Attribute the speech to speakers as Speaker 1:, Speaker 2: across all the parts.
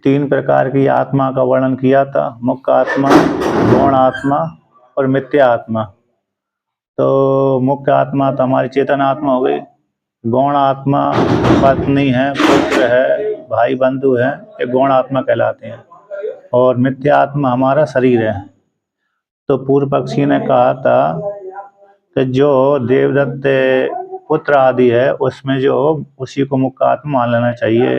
Speaker 1: तीन प्रकार की आत्मा का वर्णन किया था, मुख्य आत्मा, गौण आत्मा और मिथ्या आत्मा। तो मुख्य आत्मा तो हमारी चेतन आत्मा हो गई, गौण आत्मा पत्नी है, पुत्र है, भाई बंधु है, ये गौण आत्मा कहलाते हैं, और मिथ्या आत्मा हमारा शरीर है। तो पूर्व पक्षी ने कहा था कि जो देवदत्त पुत्र आदि है उसमें जो उसी को मुख्य आत्मा मान लेना चाहिए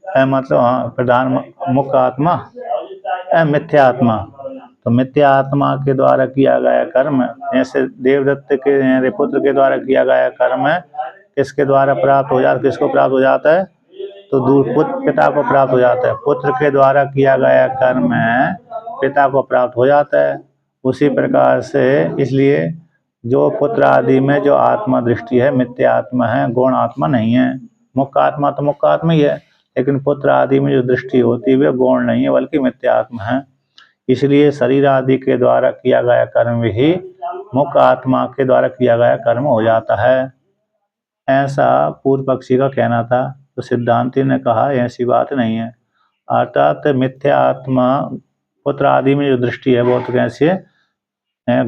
Speaker 1: है, मतलब हाँ प्रधान मुख्य आत्मा है मिथ्या आत्मा। तो मिथ्या आत्मा के द्वारा किया गया कर्म, जैसे देवदत्त के पुत्र के द्वारा किया गया कर्म किसके द्वारा प्राप्त हो जाता, किसको प्राप्त हो जाता है, तो पुत्र पिता को प्राप्त हो जाता है। पुत्र के द्वारा किया गया कर्म पिता को प्राप्त हो जाता है। उसी प्रकार से इसलिए जो पुत्र आदि में जो आत्मा दृष्टि है मिथ्या आत्मा है, गौण आत्मा नहीं है। मुख्य आत्मा तो मुख्य आत्मा ही है, लेकिन पुत्र आदि में जो दृष्टि होती है वह गौण नहीं है बल्कि मिथ्या आत्मा है। इसलिए शरीर आदि के द्वारा किया गया कर्म ही मुख्य आत्मा के द्वारा किया गया कर्म हो जाता है, ऐसा पूर्व पक्षी का कहना था। तो सिद्धांति ने कहा ऐसी बात नहीं है, अर्थात मिथ्या आत्मा पुत्र आदि में जो दृष्टि है वो तो कैसी है,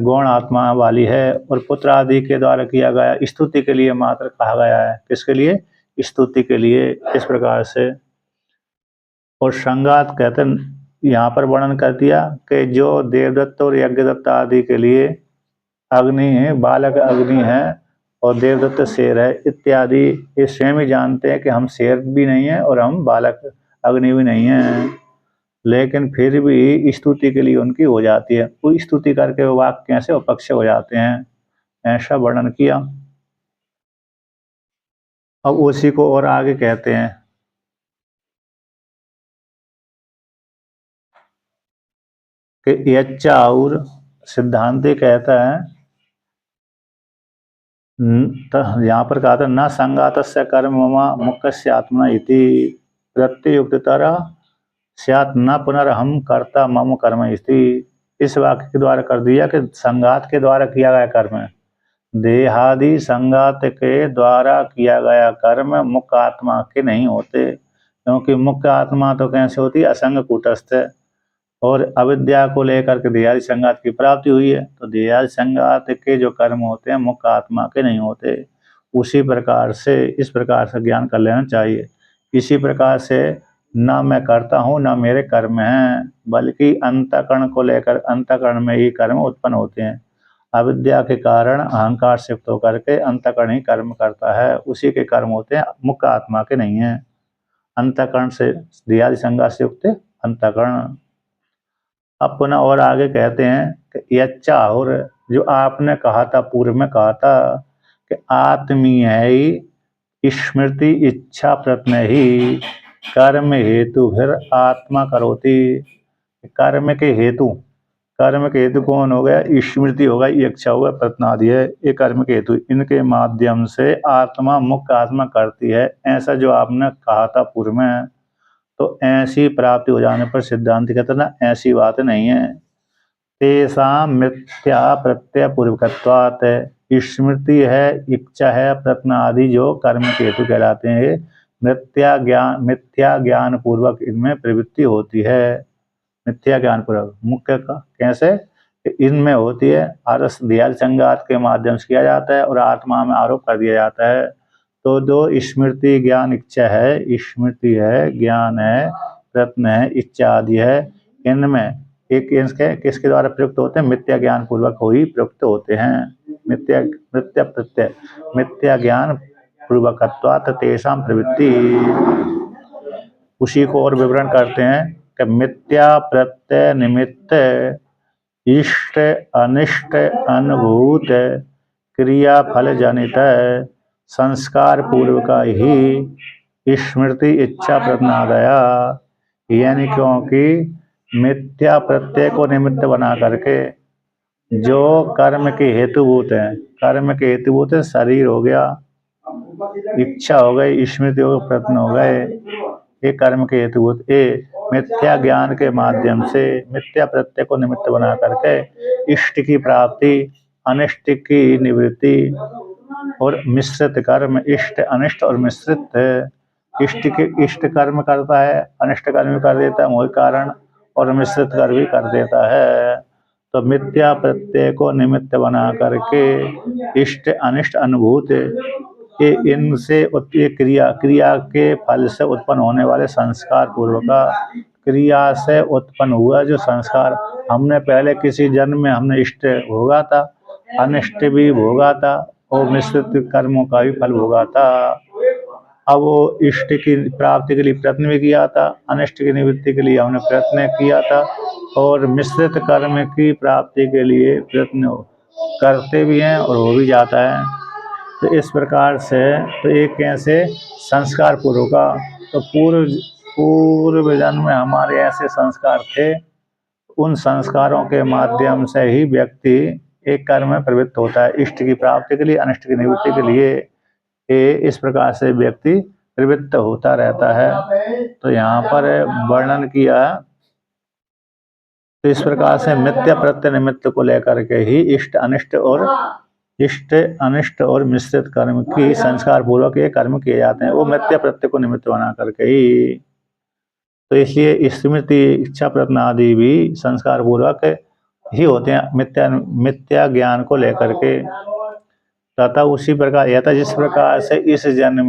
Speaker 1: गौण आत्मा वाली है, और पुत्र आदि के द्वारा किया गया स्तुति के लिए मात्र कहा गया है। किसके लिए, स्तुति के लिए, इस प्रकार से। और संगात कहते यहाँ पर वर्णन कर दिया कि जो देवदत्त और यज्ञदत्त आदि के लिए अग्नि है, बालक अग्नि है और देवदत्त शेर है इत्यादि, ये स्वयं ही जानते हैं कि हम शेर भी नहीं है और हम बालक अग्नि भी नहीं है, लेकिन फिर भी स्तुति के लिए उनकी हो जाती है। वो स्तुति करके वो वाक्य से उपक्ष हो जाते हैं, ऐसा वर्णन किया। अब उसी को और आगे कहते हैं कि यच्चा, और सिद्धांति कहता है यहाँ पर कहा था न संगातस्य कर्म मम मुख्यस्य आत्मना इति प्रत्युक्ततरा स्यात् न पुनर्हम कर्ता मम कर्म इति। इस वाक्य के द्वारा कर दिया कि संगात के द्वारा किया गया कर्म, देहादि संगात के द्वारा किया गया कर्म मुख्य आत्मा के नहीं होते, क्योंकि मुख्य आत्मा तो कैसे होती है, असंग कूटस्थ है, और अविद्या को लेकर के देहादि संगात की प्राप्ति हुई है। तो देहादि संगात के जो कर्म होते हैं मुख्य आत्मा के नहीं होते। उसी प्रकार से इस प्रकार से ज्ञान कर लेना चाहिए। इसी प्रकार से न मैं करता हूँ न मेरे कर्म हैं, बल्कि अंतःकरण को लेकर अंतःकरण में ही कर्म उत्पन्न होते हैं। अविद्या के कारण अहंकार से युक्त होकर के अंतःकरण ही कर्म करता है, उसी के कर्म होते हैं, मुख्य आत्मा के नहीं है। अंतःकरण से देहादि संगात से युक्त अंतःकरण। अब पुनः और आगे कहते हैं कि यच्चा, और जो आपने कहा था पूर्व में कहा था कि आत्मीय ही स्मृति इच्छा प्रत्यय ही कर्म हेतु फिर आत्मा करोति। कर्म के हेतु, कर्म के हेतु कौन हो गया, स्मृति होगा, इच्छा होगा, प्रत्यय है, ये कर्म के हेतु, इनके माध्यम से आत्मा मुख्य आत्मा करती है, ऐसा जो आपने कहा था पूर्व में। तो ऐसी प्राप्ति हो जाने पर सिद्धांत कहते ना ऐसी बात नहीं है। तेषां मिथ्या प्रत्यय पूर्वकत्वात्, स्मृति है, इच्छा है, प्रत्यय आदि जो कर्म के हेतु कहलाते हैं, मिथ्या ज्ञान पूर्वक इनमें प्रवृत्ति होती है। मिथ्या ज्ञान पूर्वक मुख्य का कैसे, इनमें होती है, आरस देहादि संगात के माध्यम से किया जाता है और आत्मा में आरोप कर दिया जाता है। तो जो स्मृति ज्ञान इच्छा है, स्मृति है, ज्ञान है, प्रत्यय है, इच्छा आदि है, इनमें एक किसके द्वारा प्रयुक्त होते हैं, मिथ्या ज्ञान पूर्वक ही प्रयुक्त होते हैं। मिथ्या मिथ्या प्रत्यय मिथ्या ज्ञान पूर्वकत्वात् तेषां प्रवृत्ति। उसी को और विवरण करते हैं कि मिथ्या प्रत्यय निमित्त इष्ट अनिष्ट अनुभूत क्रिया फल जनित संस्कार पूर्वक ही स्मृति इच्छा प्रत्ययादया, यानी क्योंकि मिथ्या प्रत्यय को निमित्त बना करके जो कर्म के हेतुभूत हैं, कर्म के हेतुभूत है, शरीर हो गया, इच्छा हो गई, स्मृति हो गई, प्रत्यय हो गए, ये कर्म के हेतुभूत, ये मिथ्या ज्ञान के माध्यम से मिथ्या प्रत्यय को निमित्त बना करके इष्ट की प्राप्ति, अनिष्ट की निवृत्ति और मिश्रित कर्म, इष्ट अनिष्ट और मिश्रित इष्ट कर्म करता है, अनिष्ट कर्म भी कर देता है मोह कारण, और मिश्रित कर्म भी कर देता है। तो मिथ्या प्रत्यय को निमित्त बना करके इष्ट अनिष्ट अनुभूत ये इनसे ये क्रिया के फल से उत्पन्न होने वाले संस्कार पूर्व का, क्रिया से उत्पन्न हुआ जो संस्कार, हमने पहले किसी जन्म में हमने इष्ट भोगा था, अनिष्ट भी भोगा था, और मिश्रित कर्मों का भी फल भोगा था। अब वो इष्ट की प्राप्ति के लिए प्रयत्न भी किया था, अनिष्ट की निवृत्ति के लिए हमने प्रयत्न किया था, और मिश्रित कर्म की प्राप्ति के लिए प्रयत्न करते भी हैं और हो भी जाता है। तो इस प्रकार से तो एक कैसे संस्कार पूर्व का, तो पूर्व जन्म में हमारे ऐसे संस्कार थे, उन संस्कारों के माध्यम से ही व्यक्ति एक कर्म में प्रवृत्त होता है, इष्ट की प्राप्ति के लिए, अनिष्ट की निवृत्ति के लिए। इस प्रकार से व्यक्ति प्रवृत्त होता रहता है। तो यहाँ पर वर्णन किया, तो इस प्रकार से मिथ्या प्रत्यय निमित्त को लेकर के ही इष्ट अनिष्ट और मिश्रित कर्म की संस्कार पूर्वक ये कर्म किए जाते हैं, वो मिथ्या प्रत्यय को निमित्त बना करके ही। तो इसलिए स्मृति इच्छा प्रयत्न आदि भी संस्कार पूर्वक ही होते हैं मिथ्या ज्ञान को लेकर के। तथा उसी प्रकार यथा जिस प्रकार से इस जन्म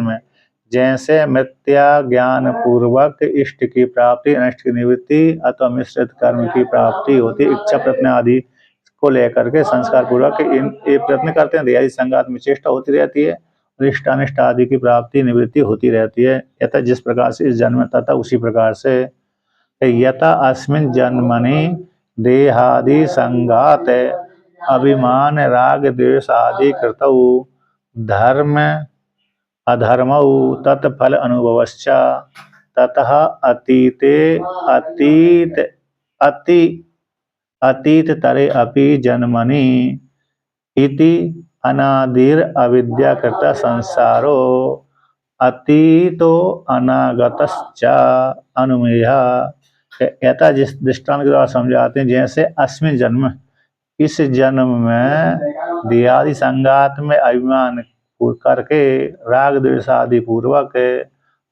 Speaker 1: में जैसे मिथ्या ज्ञान पूर्वक इष्ट की प्राप्ति, अनिष्ट की निवृत्ति अथवा मिश्रित कर्म की प्राप्ति होती, इच्छा प्रयत्न आदि को लेकर के संस्कार पूर्वक ये प्रयत्न करते हैं, ध्येय संगात में चेष्टा होती रहती है, इष्ट अनिष्ट आदि की प्राप्ति निवृत्ति होती रहती है। यथा जिस प्रकार से इस जन्म तथा उसी प्रकार से यथा अस्मिन् जन्मनि देहादि संगात अभिमान राग द्वेष आदि कृतौ धर्म अधर्मौ तत्फल अनुभवश्च ततः अतीत तरे अपि जन्मनि इति अनादिर अविद्याकृत संसारो अतीतो अनागतश्च अनुमेय। यथा जिस दृष्टांत के द्वारा समझाते हैं, जैसे अस्मिन् जन्म इस जन्म में देहादि संगात में अभिमान करके राग द्वेष आदि पूर्वक,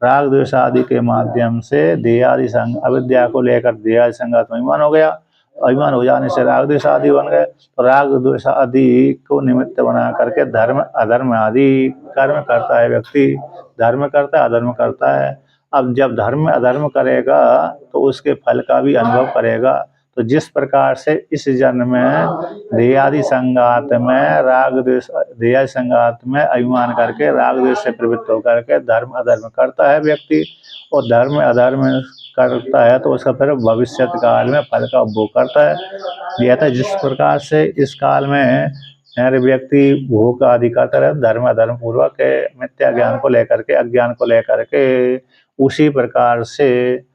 Speaker 1: राग द्वेष आदि के माध्यम से देहादि संग अविद्या को लेकर देहादि संगात में अभिमान हो गया, अभिमान हो जाने से राग द्वेष आदि बन गए, तो राग द्वेष आदि को निमित्त बना करके धर्म अधर्म आदि कर्म करता है व्यक्ति, धर्म करता है अधर्म करता है। अब जब धर्म अधर्म करेगा तो उसके फल का भी अनुभव करेगा। तो जिस प्रकार से इस जन्म में देहादि संगात में राग द्वेष, देहादि संगात में अभिमान करके राग द्वेष से प्रवृत्त होकर के धर्म अधर्म करता है व्यक्ति, और धर्म अधर्म करता है तो उसका फिर भविष्य काल में फल का उपभोग करता है। यह था जिस प्रकार से इस काल में हर व्यक्ति भोग आदि करता रहे धर्म अधर्म पूर्वक मिथ्या ज्ञान को लेकर के, अज्ञान को लेकर के, उसी प्रकार से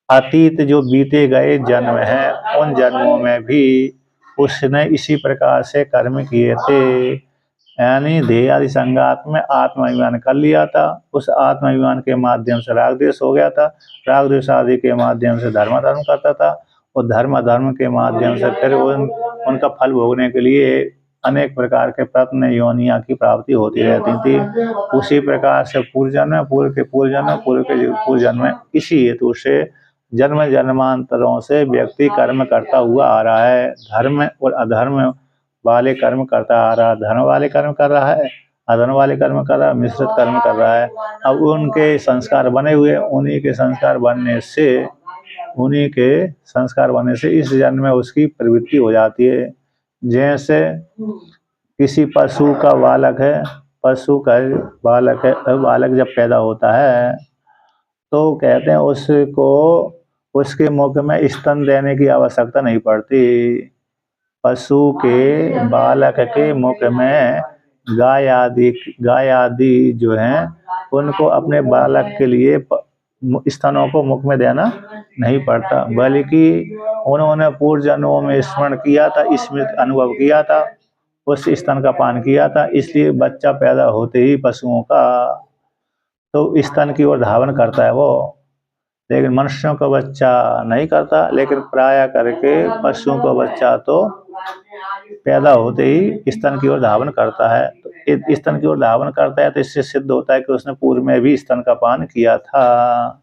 Speaker 1: अतीत जो बीते गए जन्म हैं उन जन्मों में भी उसने इसी प्रकार से कर्म किए थे, यानी देह आदि संगात में आत्माभिमान कर लिया था, उस आत्माभिमान के माध्यम से राग द्वेष हो गया था, राग द्वेष आदि के माध्यम से धर्म धर्म करता था, और धर्म धर्म के माध्यम से फिर उनका फल भोगने के लिए अनेक प्रकार के प्रत्न योनिया की प्राप्ति होती रहती थी। उसी प्रकार से पूर्व जन्म इसी हेतु से जन्म जन्मांतरों से व्यक्ति कर्म करता हुआ आ रहा है, धर्म और अधर्म वाले कर्म करता आ रहा है, धर्म वाले कर्म कर रहा है, अधर्म वाले कर्म कर रहा है, मिश्रित कर्म कर रहा है। अब उनके संस्कार बने हुए, उन्हीं के संस्कार बनने से इस जन्म में उसकी प्रवृत्ति हो जाती है। जैसे किसी पशु का बालक है, बालक जब पैदा होता है तो कहते हैं उसको उसके मुख में स्तन देने की आवश्यकता नहीं पड़ती। पशु के बालक के मुख में गाय आदि जो हैं उनको अपने बालक के लिए स्तनों को मुख में देना नहीं पड़ता, बल्कि उन्होंने पूर्व जन्मों में स्मरण किया था, स्मृति अनुभव किया था, उस स्तन का पान किया था, इसलिए बच्चा पैदा होते ही पशुओं का तो स्तन की ओर धावन करता है वो, लेकिन मनुष्यों का बच्चा नहीं करता। लेकिन प्राय करके पशुओं का बच्चा तो पैदा होते ही स्तन की ओर धावन करता है। तो स्तन की ओर धावन करता है तो इससे सिद्ध होता है कि उसने पूर्व में भी स्तन का पान किया था।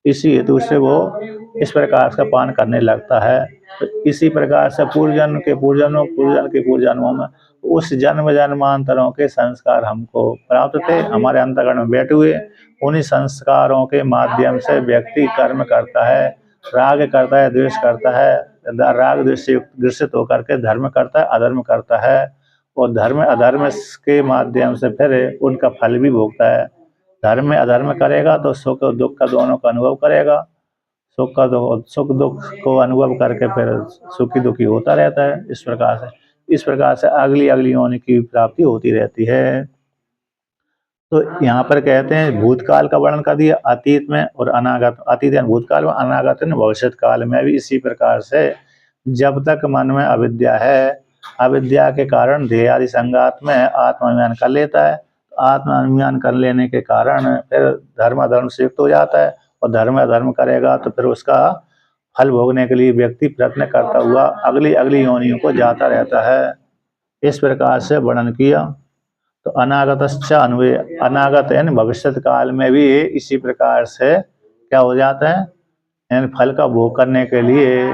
Speaker 1: इसी हेतु से वो इस प्रकार से पान करने लगता है। तो इसी प्रकार से पूर्वजन्म के पूर्वजन्मों पूर्वजन्म के पूर्वजन्मों में उस जन्म जन्मांतरों के संस्कार हमको प्राप्त थे, हमारे अंतःकरण में बैठे हुए। उन्हीं संस्कारों के माध्यम से व्यक्ति कर्म करता है, राग करता है, द्वेष करता है, राग द्वेष से ग्रसित होकर के धर्म करता है, अधर्म करता है, और धर्म अधर्म के माध्यम से फिर उनका फल भी भोगता है। धर्म में अधर्म करेगा तो सुख और दुख का दोनों का अनुभव करेगा, सुख दुख को अनुभव करके फिर सुखी दुखी होता रहता है। इस प्रकार से अगली अगली योनि की प्राप्ति होती रहती है। तो यहाँ पर कहते हैं भूतकाल का वर्णन कर दिया, अतीत में और अनागत, अतीत यानी भूतकाल में, अनागत यानी भविष्य काल में भी इसी प्रकार से जब तक मन में अविद्या है, अविद्या के कारण देह आदि संगात में आत्माभिमान कर लेता है। आत्माभिमान कर लेने के कारण फिर धर्म अधर्म से युक्त हो जाता है, और धर्म अधर्म करेगा तो फिर उसका फल भोगने के लिए व्यक्ति प्रयत्न करता हुआ अगली अगली योनियों को जाता रहता है। इस प्रकार से वर्णन किया। तो अनागतश्च अन्वय, अनागत यानी भविष्य काल में भी इसी प्रकार से क्या हो जाता है, यानी फल का भोग करने के लिए,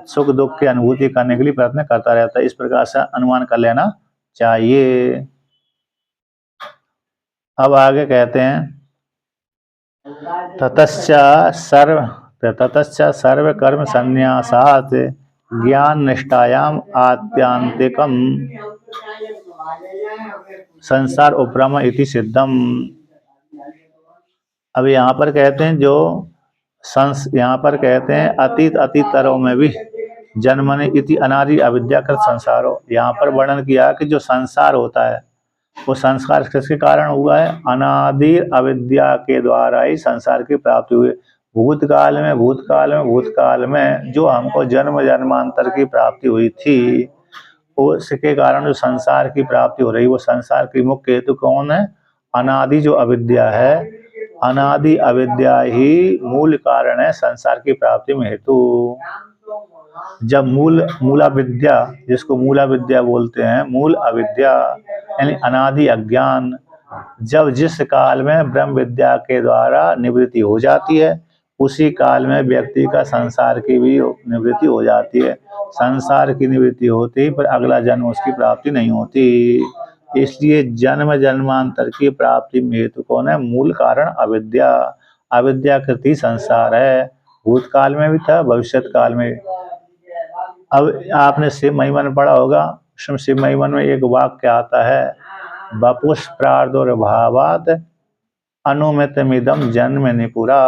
Speaker 1: सुख दुख की अनुभूति करने के लिए प्रयत्न करता रहता है। इस प्रकार से अनुमान कर लेना चाहिए। अब आगे कहते हैं ततश्च सर्व कर्म संन्यासात् ज्ञान निष्ठायाम आत्यांतिकम संसार उपरम इति सिद्धम। अब यहाँ पर कहते हैं यहाँ पर कहते हैं अतीत अतीतरों में भी जन्मने इति अनादि अविद्याकृत संसारो। यहाँ पर वर्णन किया कि जो संसार होता है वो संस्कार किसके कारण हुआ है, अनादि अविद्या के द्वारा ही संसार की प्राप्ति हुई। भूतकाल में जो हमको जन्म जन्मांतर की प्राप्ति हुई थी, उसके कारण जो संसार की प्राप्ति हो रही, वो संसार की मुख्य हेतु कौन है, अनादि जो अविद्या है। अनादि अविद्या ही मूल कारण है संसार की प्राप्ति में हेतु। जब मूला विद्या, जिसको मूला विद्या बोलते हैं, मूल अविद्या यानी अनादि अज्ञान, जब जिस काल में ब्रह्म विद्या के द्वारा निवृत्ति हो जाती है, उसी काल में व्यक्ति का संसार की भी निवृत्ति हो जाती है। संसार की निवृत्ति होती ही पर अगला जन्म उसकी प्राप्ति नहीं होती। इसलिए जन्म जन्मांतर की प्राप्ति में हेतु कौन है, मूल कारण अविद्या। अविद्याकृत ही संसार है, भूतकाल में भी था, भविष्य काल में। अब आपने शिव महिमा में पढ़ा होगा, शिव महिमा में एक वाक्य आता है, वपुष प्रादुर्भावात् अनुमितमिदं जन्म निपुरा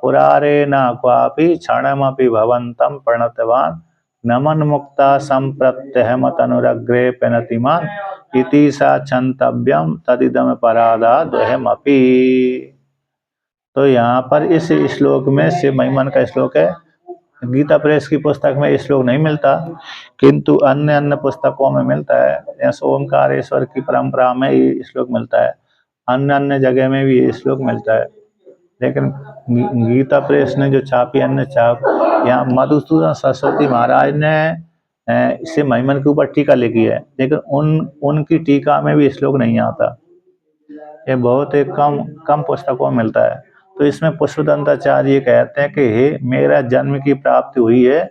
Speaker 1: पुरारे न क्वापि क्षणमपि भवन्तं प्रणतवान् नमन मुक्ता संप्रत्यहमतनुरग्रे पेनतिमान् इति सा क्षन्तव्यं तदिदम परादाद्वयमपि। तो यहाँ पर इस श्लोक में शिव महिमन का श्लोक है। गीता प्रेस की पुस्तक में श्लोक नहीं मिलता, किंतु अन्य अन्य पुस्तकों में मिलता है। जैसे ओमकारेश्वर की परंपरा में ये श्लोक मिलता है, अन्य अन्य जगह में भी ये श्लोक मिलता है। लेकिन गीता प्रेस ने जो छापी, अन्य छाप, यहाँ मधुसूदन सरस्वती महाराज ने इसे महिमन के ऊपर टीका लिखी है, लेकिन उनकी टीका में भी श्लोक नहीं आता। ये बहुत ही कम पुस्तकों में मिलता है। तो इसमें पुष्पदंताचार्य कहते हैं कि हे, मेरा जन्म की प्राप्ति हुई है,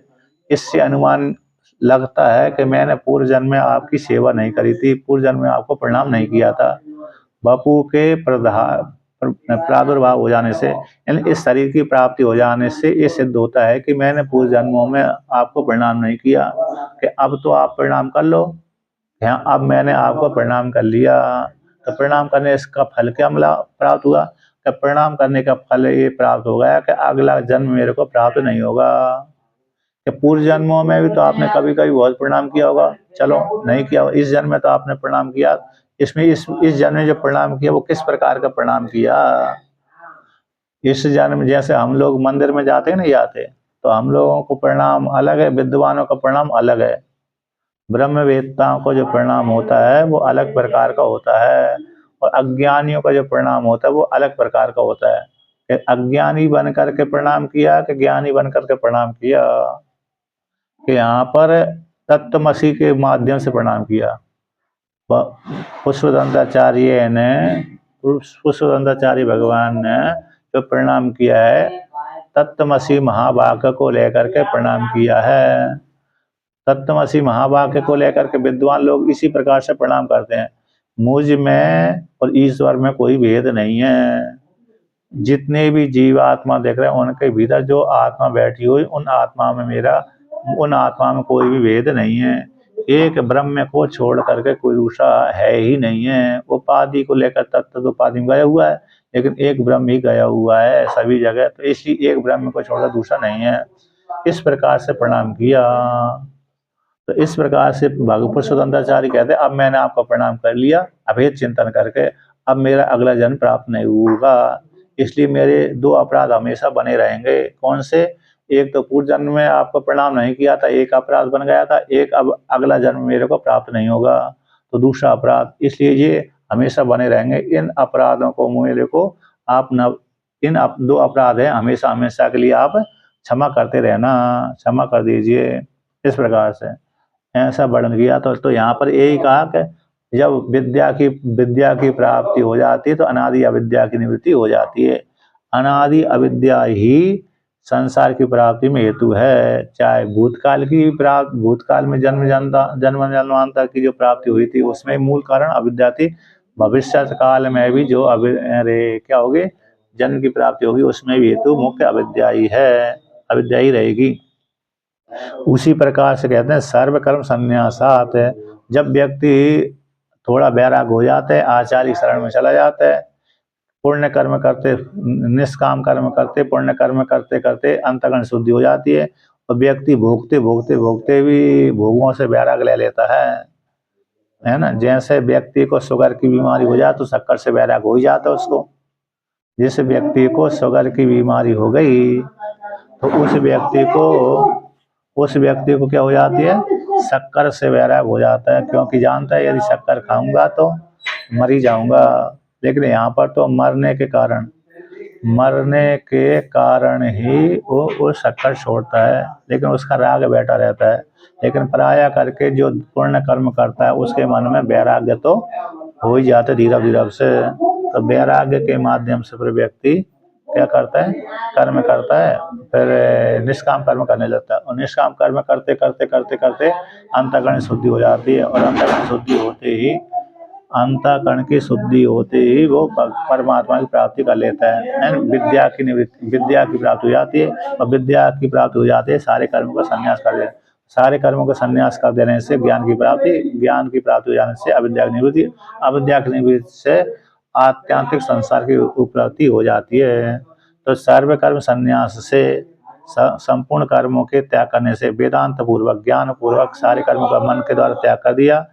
Speaker 1: इससे अनुमान लगता है कि मैंने पूर्व जन्म में आपकी सेवा नहीं करी थी, पूर्व जन्म में आपको प्रणाम नहीं किया था। बापू के प्रादुर्भाव हो जाने से, यानी इस शरीर की प्राप्ति हो जाने से ये सिद्ध होता है कि मैंने पूर्व जन्मों में आपको प्रणाम नहीं किया, कि अब तो आप प्रणाम कर लो। यहाँ अब मैंने आपको प्रणाम कर लिया, तो प्रणाम करने इसका फल क्या मिला, प्राप्त हुआ कि प्रणाम करने का फल ये प्राप्त हो गया कि अगला जन्म मेरे को प्राप्त नहीं होगा। कि पूर्व जन्मों में भी तो आपने कभी कभी बहुत प्रणाम किया होगा, चलो नहीं किया होगा, इस जन्म में तो आपने प्रणाम किया। इसमें इस जन्म में जो प्रणाम किया वो किस प्रकार का प्रणाम किया। इस जन्म जैसे हम लोग मंदिर में जाते हैं, नहीं जाते, तो हम लोगों को प्रणाम अलग है, विद्वानों का प्रणाम अलग है, ब्रह्मवेत्ताओं को जो प्रणाम होता है वो अलग प्रकार का होता है, और अज्ञानियों का जो प्रणाम होता है वो अलग प्रकार का होता है। कि अज्ञानी बन करके प्रणाम किया कि ज्ञानी बन करके प्रणाम किया। कि यहाँ पर तत्त्वमसि के माध्यम से प्रणाम किया। पुष्पदंताचार्य ने पुष्पदंताचार्य भगवान ने जो प्रणाम किया है तत्त्वमसि महावाक्य को लेकर के प्रणाम किया है। तत्त्वमसि महावाक्य को लेकर के विद्वान लोग इसी प्रकार से प्रणाम करते हैं। मुझ में और ईश्वर में कोई भेद नहीं है। जितने भी जीवात्मा देख रहे हैं उनके भीतर जो आत्मा बैठी हुई उन आत्मा में कोई भी भेद नहीं है। एक ब्रह्म को छोड़ करके कोई दूसरा है ही नहीं है। उपाधि को लेकर तत्व तो उपाधि में गया हुआ है, लेकिन एक ब्रह्म ही गया हुआ है सभी जगह, तो इसलिए एक ब्रह्म को छोड़कर दूसरा नहीं है। इस प्रकार से प्रणाम किया। तो इस प्रकार से भगवत स्वतंत्राचार्य कहते हैं अब मैंने आपका प्रणाम कर लिया, अभेद चिंतन करके अब मेरा अगला जन्म प्राप्त नहीं होगा, इसलिए मेरे दो अपराध हमेशा बने रहेंगे। कौन से? एक तो पूर्व जन्म में आपको प्रणाम नहीं किया था, एक अपराध बन गया था, एक अब अगला जन्म मेरे को प्राप्त नहीं होगा तो दूसरा अपराध, इसलिए ये हमेशा बने रहेंगे। इन अपराधों को मेरे को आप न दो अपराध है हमेशा हमेशा के लिए आप क्षमा करते रहना, क्षमा कर दीजिए। इस प्रकार से ऐसा वर्णन किया। तो यहाँ पर यही कहा कि जब विद्या की प्राप्ति हो जाती है तो अनादि अविद्या की निवृत्ति हो जाती है। अनादि अविद्या ही संसार की प्राप्ति में हेतु है। चाहे भूतकाल में जन्मांतर की जो प्राप्ति हुई थी उसमें मूल कारण अविद्या थी। भविष्य काल में भी जो क्या होगी जन्म की प्राप्ति होगी उसमें भी हेतु मुख्य अविद्या ही है, अविद्या ही रहेगी। उसी प्रकार से कहते हैं सर्व कर्म संन्यासात। जब व्यक्ति थोड़ा वैराग हो जाता है, आचार्य शरण में चला जाता है, पुण्य कर्म करते निष्काम कर्म करते पुण्य कर्म करते करते अंतःकरण शुद्धि हो जाती है और व्यक्ति भोगते भी भोगों से वैराग ले लेता है ना। जैसे व्यक्ति को शुगर की बीमारी हो जाए तो शक्कर से वैराग हो ही जाता है उसको। जिस व्यक्ति को शुगर की बीमारी हो गई तो उस व्यक्ति को क्या हो जाती है? शक्कर से वैराग हो जाता है, क्योंकि जानता है यदि शक्कर खाऊंगा तो मर ही जाऊंगा। लेकिन यहाँ पर तो मरने के कारण ही वो शक्कर छोड़ता है, लेकिन उसका राग बैठा रहता है। लेकिन पराया करके जो पुण्य कर्म करता है उसके मन में वैराग्य तो हो ही जाते धीरे धीरे से। तो वैराग्य के माध्यम से फिर व्यक्ति क्या करता है? कर्म करता है, फिर निष्काम कर्म करने लगता है और निष्काम कर्म करते करते करते करते अंतःकरण शुद्धि हो जाती है और अंतःकरण की शुद्धि होते ही वो परमात्मा की प्राप्ति कर लेता है। विद्या की प्राप्ति हो जाती है और विद्या की प्राप्ति हो जाती है सारे कर्मों का संन्यास कर देना। सारे कर्मों का संन्यास कर देने से ज्ञान की प्राप्ति हो जाने से अविद्या की निवृत्ति से आत्यांतिक संसार की उपलब्धि हो जाती है। तो सर्व कर्म संन्यास से संपूर्ण कर्मों के त्याग करने से वेदांत पूर्वक ज्ञान पूर्वक सारे कर्मों का मन के द्वारा त्याग कर दिया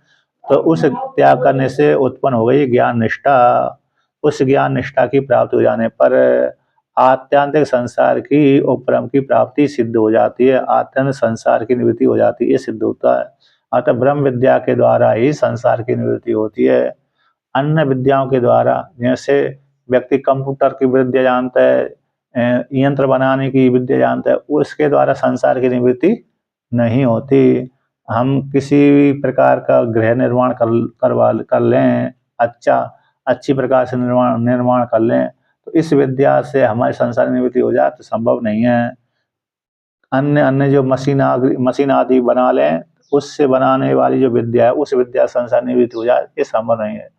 Speaker 1: तो उस त्याग करने से उत्पन्न हो गई ज्ञान निष्ठा। उस ज्ञान निष्ठा की प्राप्ति हो जाने पर आत्यांतिक संसार की उपरम की प्राप्ति सिद्ध हो जाती है, आत्यांतिक संसार की निवृत्ति हो जाती है, ये सिद्ध होता है। अतः ब्रह्म विद्या के द्वारा ही संसार की निवृत्ति होती है। अन्य विद्याओं के द्वारा, जैसे व्यक्ति कंप्यूटर की विद्या जानता है, यंत्र बनाने की विद्या जानता है, उसके द्वारा संसार की निवृत्ति नहीं होती। हम किसी भी प्रकार का गृह निर्माण कर लें, अच्छी प्रकार से निर्माण कर लें, तो इस विद्या से हमारी संसार निवृत्ति हो जाए तो संभव नहीं है। अन्य जो मशीन आदि बना लें, उससे बनाने वाली जो विद्या है उस विद्या संसार निवृत्ति हो जाए, ये संभव नहीं है।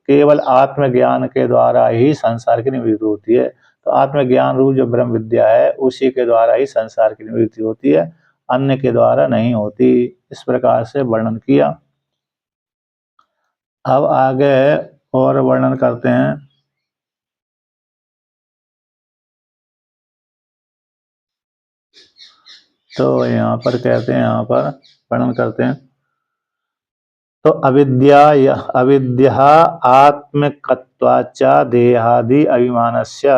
Speaker 1: केवल आत्मज्ञान के द्वारा ही संसार की निवृत्ति होती है। तो आत्मज्ञान रूप जो ब्रह्म विद्या है उसी के द्वारा ही संसार की निवृत्ति होती है, अन्य के द्वारा नहीं होती। इस प्रकार से वर्णन किया। अब आगे और वर्णन करते हैं। तो यहाँ पर कहते हैं, यहाँ पर वर्णन करते हैं तो अविद्या आत्मकत्वाच्च देहादि अभिमानस्य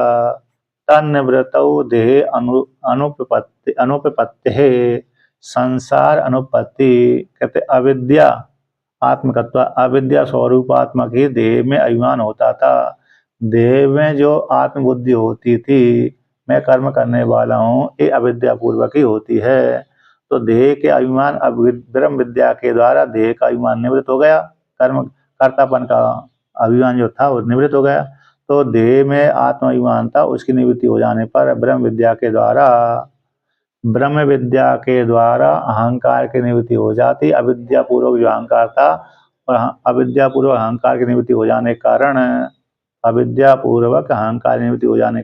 Speaker 1: तन्निवृत्तौ देहे अनुपपत्ति संसार अनुपत्ति। कहते अविद्या आत्मकत्व, अविद्या स्वरूपात्मक ही देह में अभिमान होता था। देह में जो आत्मबुद्धि होती थी मैं कर्म करने वाला हूँ, ये अविद्या पूर्वक ही होती है। तो देह के अभिमान ब्रह्म विद्या के द्वारा देह का अभिमान निवृत्त हो गया, कर्म कर्तापन का अभिमान जो था वो निवृत्त हो गया। तो देह में आत्माभिमान था, उसकी निवृत्ति हो जाने पर ब्रह्म विद्या के द्वारा अहंकार की निवृत्ति हो जाती। अविद्या पूर्वक जो अहंकार था, और अविद्या पूर्वक अहंकार की निवृत्ति हो जाने के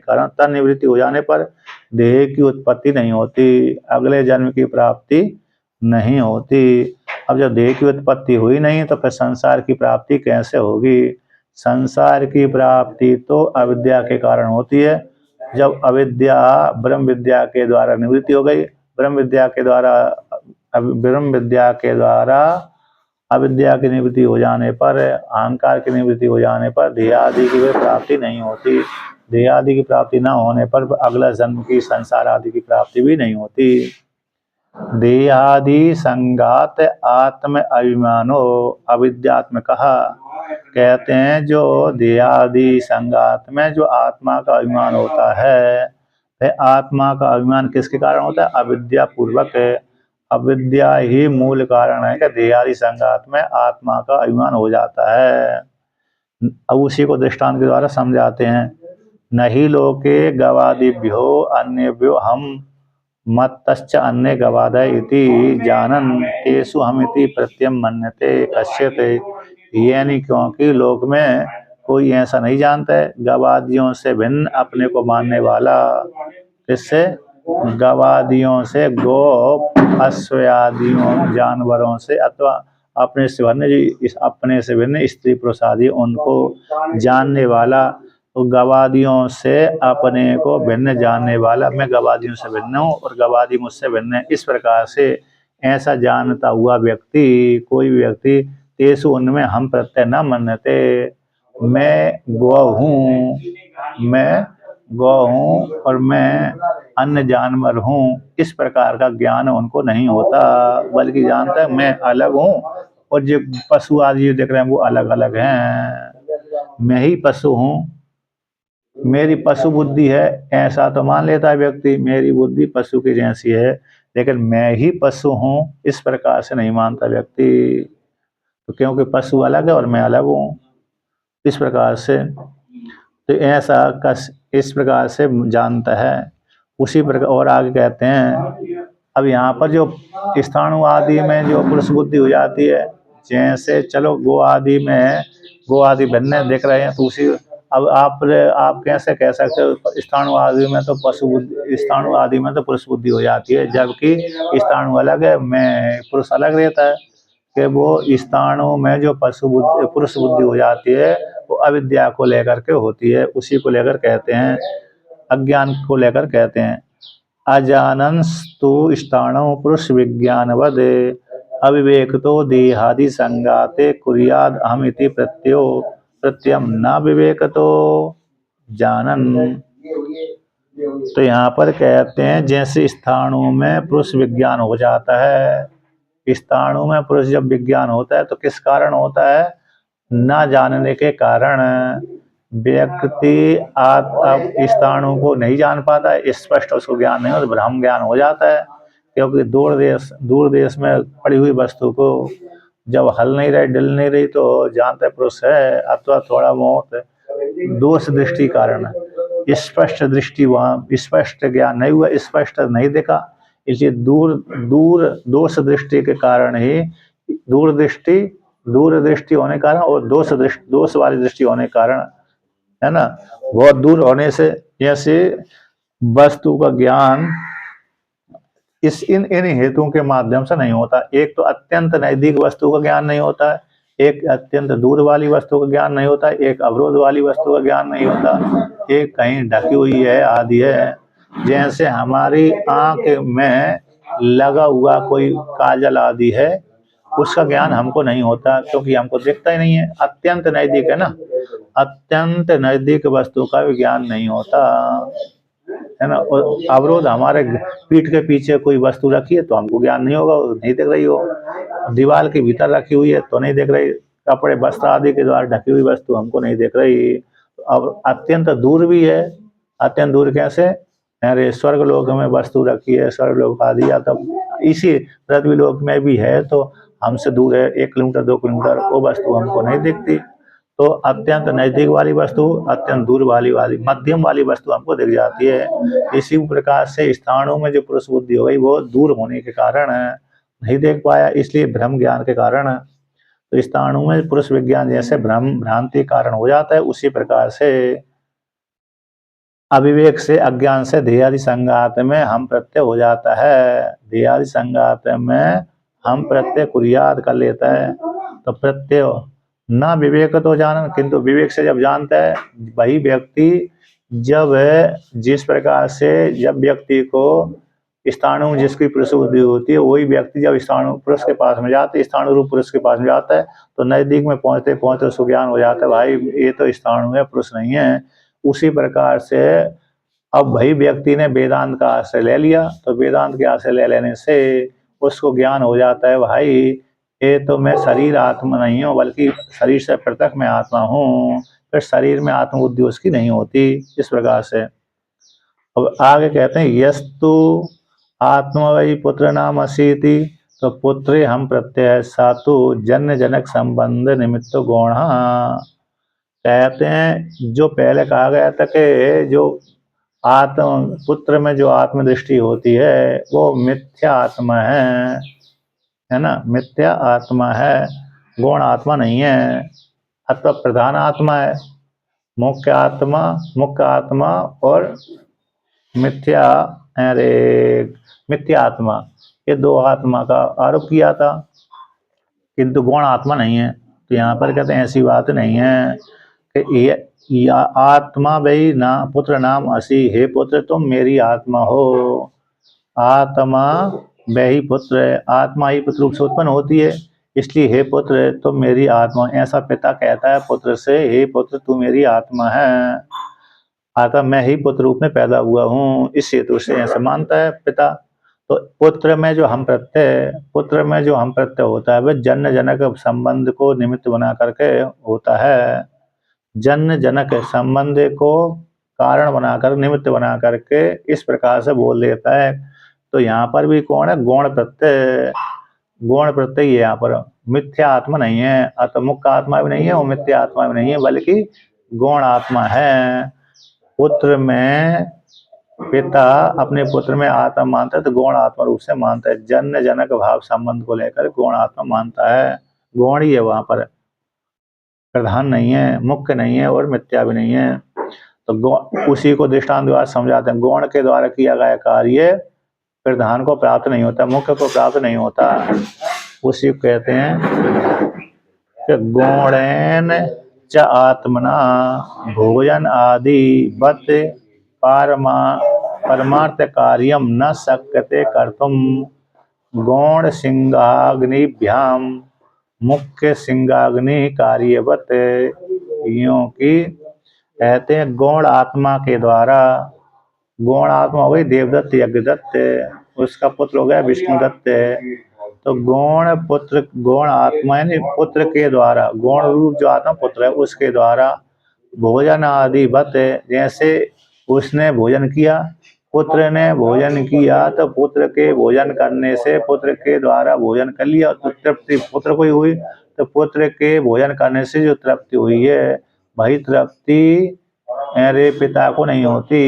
Speaker 1: कारण तन निवृत्ति हो जाने पर देह की उत्पत्ति नहीं होती, अगले जन्म की प्राप्ति नहीं होती। अब जब देह की उत्पत्ति हुई नहीं तो फिर संसार की प्राप्ति कैसे होगी? संसार की प्राप्ति तो अविद्या के कारण होती है। जब अविद्या ब्रह्म विद्या के द्वारा निवृत्ति हो गई, ब्रह्म विद्या के द्वारा अविद्या की निवृत्ति हो जाने पर, अहंकार की निवृत्ति हो जाने पर देह आदि की प्राप्ति नहीं होती। देह आदि की प्राप्ति न होने पर अगला जन्म की संसार आदि की प्राप्ति भी नहीं होती। देहादि संगात आत्म अभिमानो अविद्यात्मक कहते हैं, जो देहादि संगात में जो आत्मा का अभिमान होता है, वह आत्मा का अभिमान किसके कारण होता है? अविद्या पूर्वक। अविद्या ही मूल कारण है कि देहादि संगात में आत्मा का अभिमान हो जाता है। अब उसी को दृष्टांत के द्वारा समझाते हैं। नहीं लोके गवादिभ्यो अन्यभ्यो हम मत्तश्च अन्य गवादय इति जानन तेषु हमिति प्रत्ययम मन्यते कश्यते। यानी क्योंकि लोक में कोई ऐसा नहीं जानता है गवादियों से भिन्न अपने को मानने वाला। इससे गवादियों से गो अश्वयादियों जानवरों से, अथवा अपने से भिन्न स्त्री पुरुष आदि उनको जानने वाला। तो गवादियों से अपने को भिन्न जानने वाला, मैं गवादियों से भिन्न हूँ और गवादी मुझसे भिन्न है, इस प्रकार से ऐसा जानता हुआ व्यक्ति, कोई भी व्यक्ति, तेसु उनमें हम प्रत्यय न मानते, मैं गौ हूँ और मैं अन्य जानवर हूँ, इस प्रकार का ज्ञान उनको नहीं होता, बल्कि जानता है मैं अलग हूँ और जो पशु आदि देख रहे हैं वो अलग अलग हैं। मैं ही पशु हूँ, मेरी पशु बुद्धि है, ऐसा तो मान लेता है व्यक्ति, मेरी बुद्धि पशु की जैसी है, लेकिन मैं ही पशु हूँ इस प्रकार से नहीं मानता व्यक्ति। तो क्योंकि पशु अलग है और मैं अलग हूँ, इस प्रकार से तो ऐसा इस प्रकार से जानता है। उसी प्रकार और आगे कहते हैं, अब यहाँ पर जो स्थाणु आदि में जो पुरुष बुद्धि हो जाती है, जैसे चलो गो आदि भिन्न दिख रहे हैं, तो उसी अब आप कैसे कह सकते हो स्थाणु आदि में तो स्थाणु आदि में तो पुरुष बुद्धि हो जाती है, जबकि स्थाणु अलग है, मैं पुरुष अलग रहता है। कि वो स्थाणु में जो पुरुष बुद्धि हो जाती है वो अविद्या को लेकर के होती है, उसी को लेकर कहते हैं, अज्ञान को लेकर कहते हैं। अजानंस्तु स्थाणु पुरुष विज्ञानवद अविवेक तो देहादि संगाते कुर्याद अहमिति प्रत्ययम न विवेक तो जानन। तो यहाँ पर कहते हैं जैसे स्थाणु में पुरुष विज्ञान हो जाता है, स्थाणु में पुरुष जब विज्ञान होता है तो किस कारण होता है? न जानने के कारण। व्यक्ति स्थाणु को नहीं जान पाता है, स्पष्ट उसको ज्ञान नहीं हो तो भ्रम ज्ञान हो जाता है, क्योंकि दूर देश में पड़ी हुई वस्तु को जब हल नहीं रही, डल नहीं रही, तो जानते पुरुष है, अथवा थोड़ा बहुत दोष दृष्टि कारण, स्पष्ट दृष्टि वहाँ स्पष्ट ज्ञान नहीं हुआ, स्पष्ट नहीं देखा, इसलिए दूर दोष दृष्टि के कारण ही दूर दृष्टि होने के कारण और दोष वाली दृष्टि होने के कारण, है ना, बहुत दूर होने से जैसे वस्तु का ज्ञान इन हेतुओं के माध्यम से नहीं होता। एक तो अत्यंत नजदीक वस्तु का ज्ञान नहीं होता है, एक अत्यंत दूर वाली वस्तु का ज्ञान नहीं होता, एक अवरोध वाली वस्तु का ज्ञान नहीं होता, एक कहीं ढकी हुई है आदि है। जैसे हमारी आंख में लगा हुआ कोई काजल आदि है, उसका ज्ञान हमको नहीं होता, क्योंकि हमको दिखता ही नहीं है, अत्यंत नजदीक है ना, अत्यंत नजदीक वस्तु का भी ज्ञान नहीं होता, है ना। और अवरोध, हमारे पीठ के पीछे कोई वस्तु रखी है तो हमको ज्ञान नहीं होगा, नहीं दिख रही हो, दीवार के भीतर रखी हुई है तो नहीं दिख रही, कपड़े वस्त्र आदि के द्वारा ढकी हुई वस्तु हमको नहीं दिख रही। अब अत्यंत दूर भी है, अत्यंत दूर कैसे? अरे स्वर्ग लोक में वस्तु रखी है, स्वर्ग लोक आदि, या तब इसी पृथ्वी लोक में भी है तो हमसे दूर है 1 किलोमीटर 2 किलोमीटर, वो वस्तु हमको नहीं दिखती। तो अत्यंत नजदीक वाली वस्तु, अत्यंत दूर वाली मध्यम वाली वस्तु हमको दिख जाती है। इसी प्रकार से स्थानों में जो पुरुष बुद्धि हो गई वो दूर होने के कारण नहीं देख पाया, इसलिए भ्रम ज्ञान के कारण। तो स्थानों में पुरुष विज्ञान जैसे भ्रम भ्रांति कारण हो जाता है, उसी प्रकार से अविवेक से अज्ञान से देहादि संघात में हम प्रत्यय हो जाता है। देहादि संघात में हम प्रत्यय कुरियाद कर लेता है। तो प्रत्यय ना विवेक तो जानन, किंतु विवेक से जब जानता है वही व्यक्ति, जब जिस प्रकार से जब व्यक्ति को स्थाणु जिसकी पुरुष बुद्धि होती है वही व्यक्ति जब स्थाणु पुरुष के पास में जाते स्थाणु रूप पुरुष के पास में जाता है तो नजदीक में पहुंचते पहुंचते उसको ज्ञान हो जाता है भाई ये तो स्थाणु है, पुरुष नहीं है। उसी प्रकार से अब वही व्यक्ति ने वेदांत का आश्रय ले लिया, तो वेदांत के आश्रय ले लेने से उसको ज्ञान हो जाता है भाई ये तो मैं शरीर आत्मा नहीं हूँ, बल्कि शरीर से पृथक मैं आत्मा हूँ। फिर शरीर में आत्मबुद्धि उसकी नहीं होती। इस प्रकार से अब आगे कहते हैं यस्तु आत्मा वही पुत्र नाम असीति, तो पुत्रे हम प्रत्यय सातु जन्य जनक संबंध निमित्त गौण। कहते हैं जो पहले कहा गया था कि जो आत्म पुत्र में जो आत्मदृष्टि होती है वो मिथ्या आत्मा है ना, मिथ्या आत्मा है, गौण आत्मा नहीं है, अथवा प्रधान आत्मा है। मुख्य आत्मा और मिथ्या, अरे मिथ्या आत्मा, ये दो आत्मा का आरोप किया था, किंतु गौण आत्मा नहीं है। तो यहाँ पर कहते हैं ऐसी बात नहीं है कि ये आत्मा भाई ना पुत्र नाम असी, हे पुत्र तुम मेरी आत्मा हो। आत्मा वही पुत्र है, आत्मा ही पुत्र रूप से उत्पन्न होती है, इसलिए हे पुत्र तुम मेरी आत्मा, ऐसा पिता कहता है पुत्र से, हे पुत्र तू मेरी आत्मा है, अतः मैं ही पुत्र रूप में पैदा हुआ हूँ, इस हेतु से ऐसा मानता है पिता। तो पुत्र में जो हम प्रत्यय होता है वह जन्य जनक संबंध को निमित्त बना करके होता है। जन्य जनक संबंध को कारण बनाकर निमित्त बना करके इस प्रकार से बोल देता है। तो यहाँ पर भी कौन है, गौण प्रत्यय, गौण प्रत्यय यहाँ पर मिथ्या आत्मा नहीं है, अतः मुख्य आत्मा भी नहीं है और मिथ्या आत्मा भी नहीं है, बल्कि गौण आत्मा है। पुत्र में पिता अपने पुत्र में आत्मा मानता है तो गौण आत्मा रूप से मानता है, जन्य जनक भाव संबंध को लेकर गौण आत्मा मानता है। गौण ही है, वहां पर प्रधान नहीं है, मुख्य नहीं है और मिथ्या भी नहीं है। तो उसी को दृष्टांत द्वारा समझाते हैं, गौण के द्वारा किया गया कार्य प्रधान को प्राप्त नहीं होता, मुख्य को प्राप्त नहीं होता। उसी को कहते हैं कि गौणेन च आत्मना भोजन आदि वत परमार्थ कार्यम न शक्यते कर्तुम गौण सिंहाग्निभ्याम मुख्य सिंहाग्नि कार्यवत। यूं की कहते हैं गौण आत्मा के द्वारा, गौण आत्मा हो गई देवदत्त यज्ञदत्त, उसका पुत्र हो गया विष्णुदत्त। तो गौण आत्मा यानी पुत्र के द्वारा, गौण रूप जो आत्मा पुत्र है उसके द्वारा भोजन आदि वत, जैसे उसने भोजन किया, पुत्र ने भोजन किया तो पुत्र के भोजन करने से पुत्र के द्वारा भोजन कर लिया तो तृप्ति पुत्र को ही हुई, तो पुत्र के भोजन करने से जो तृप्ति हुई है वही तृप्ति मेरे पिता को नहीं होती।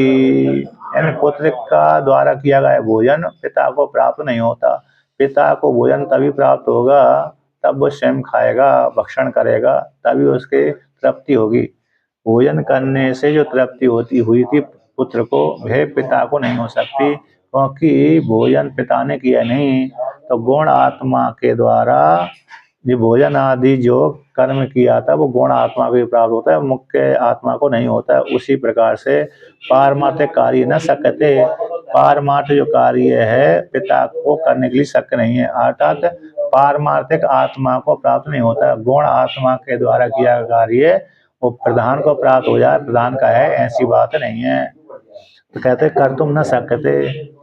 Speaker 1: यानी पुत्र का द्वारा किया गया भोजन पिता को प्राप्त नहीं होता। पिता को भोजन तभी प्राप्त होगा तब वो स्वयं खाएगा, भक्षण करेगा, तभी उसके तृप्ति होगी। भोजन करने से जो तृप्ति हुई थी पुत्र को, वह पिता को नहीं हो सकती, क्योंकि भोजन पिता ने किया नहीं। तो गौण आत्मा के द्वारा ये भोजन आदि जो कर्म किया था वो गौण आत्मा को प्राप्त होता है, मुख्य आत्मा को नहीं होता है। उसी प्रकार से पारमार्थिक कार्य न सकते, पारमार्थ जो कार्य है पिता को करने के लिए शक्य नहीं है, अर्थात पारमार्थिक आत्मा को प्राप्त नहीं होता। गौण आत्मा के द्वारा किया कार्य वो प्रधान को प्राप्त हो जाए, प्रधान का है, ऐसी बात नहीं है। तो कहते कर तुम न सकते,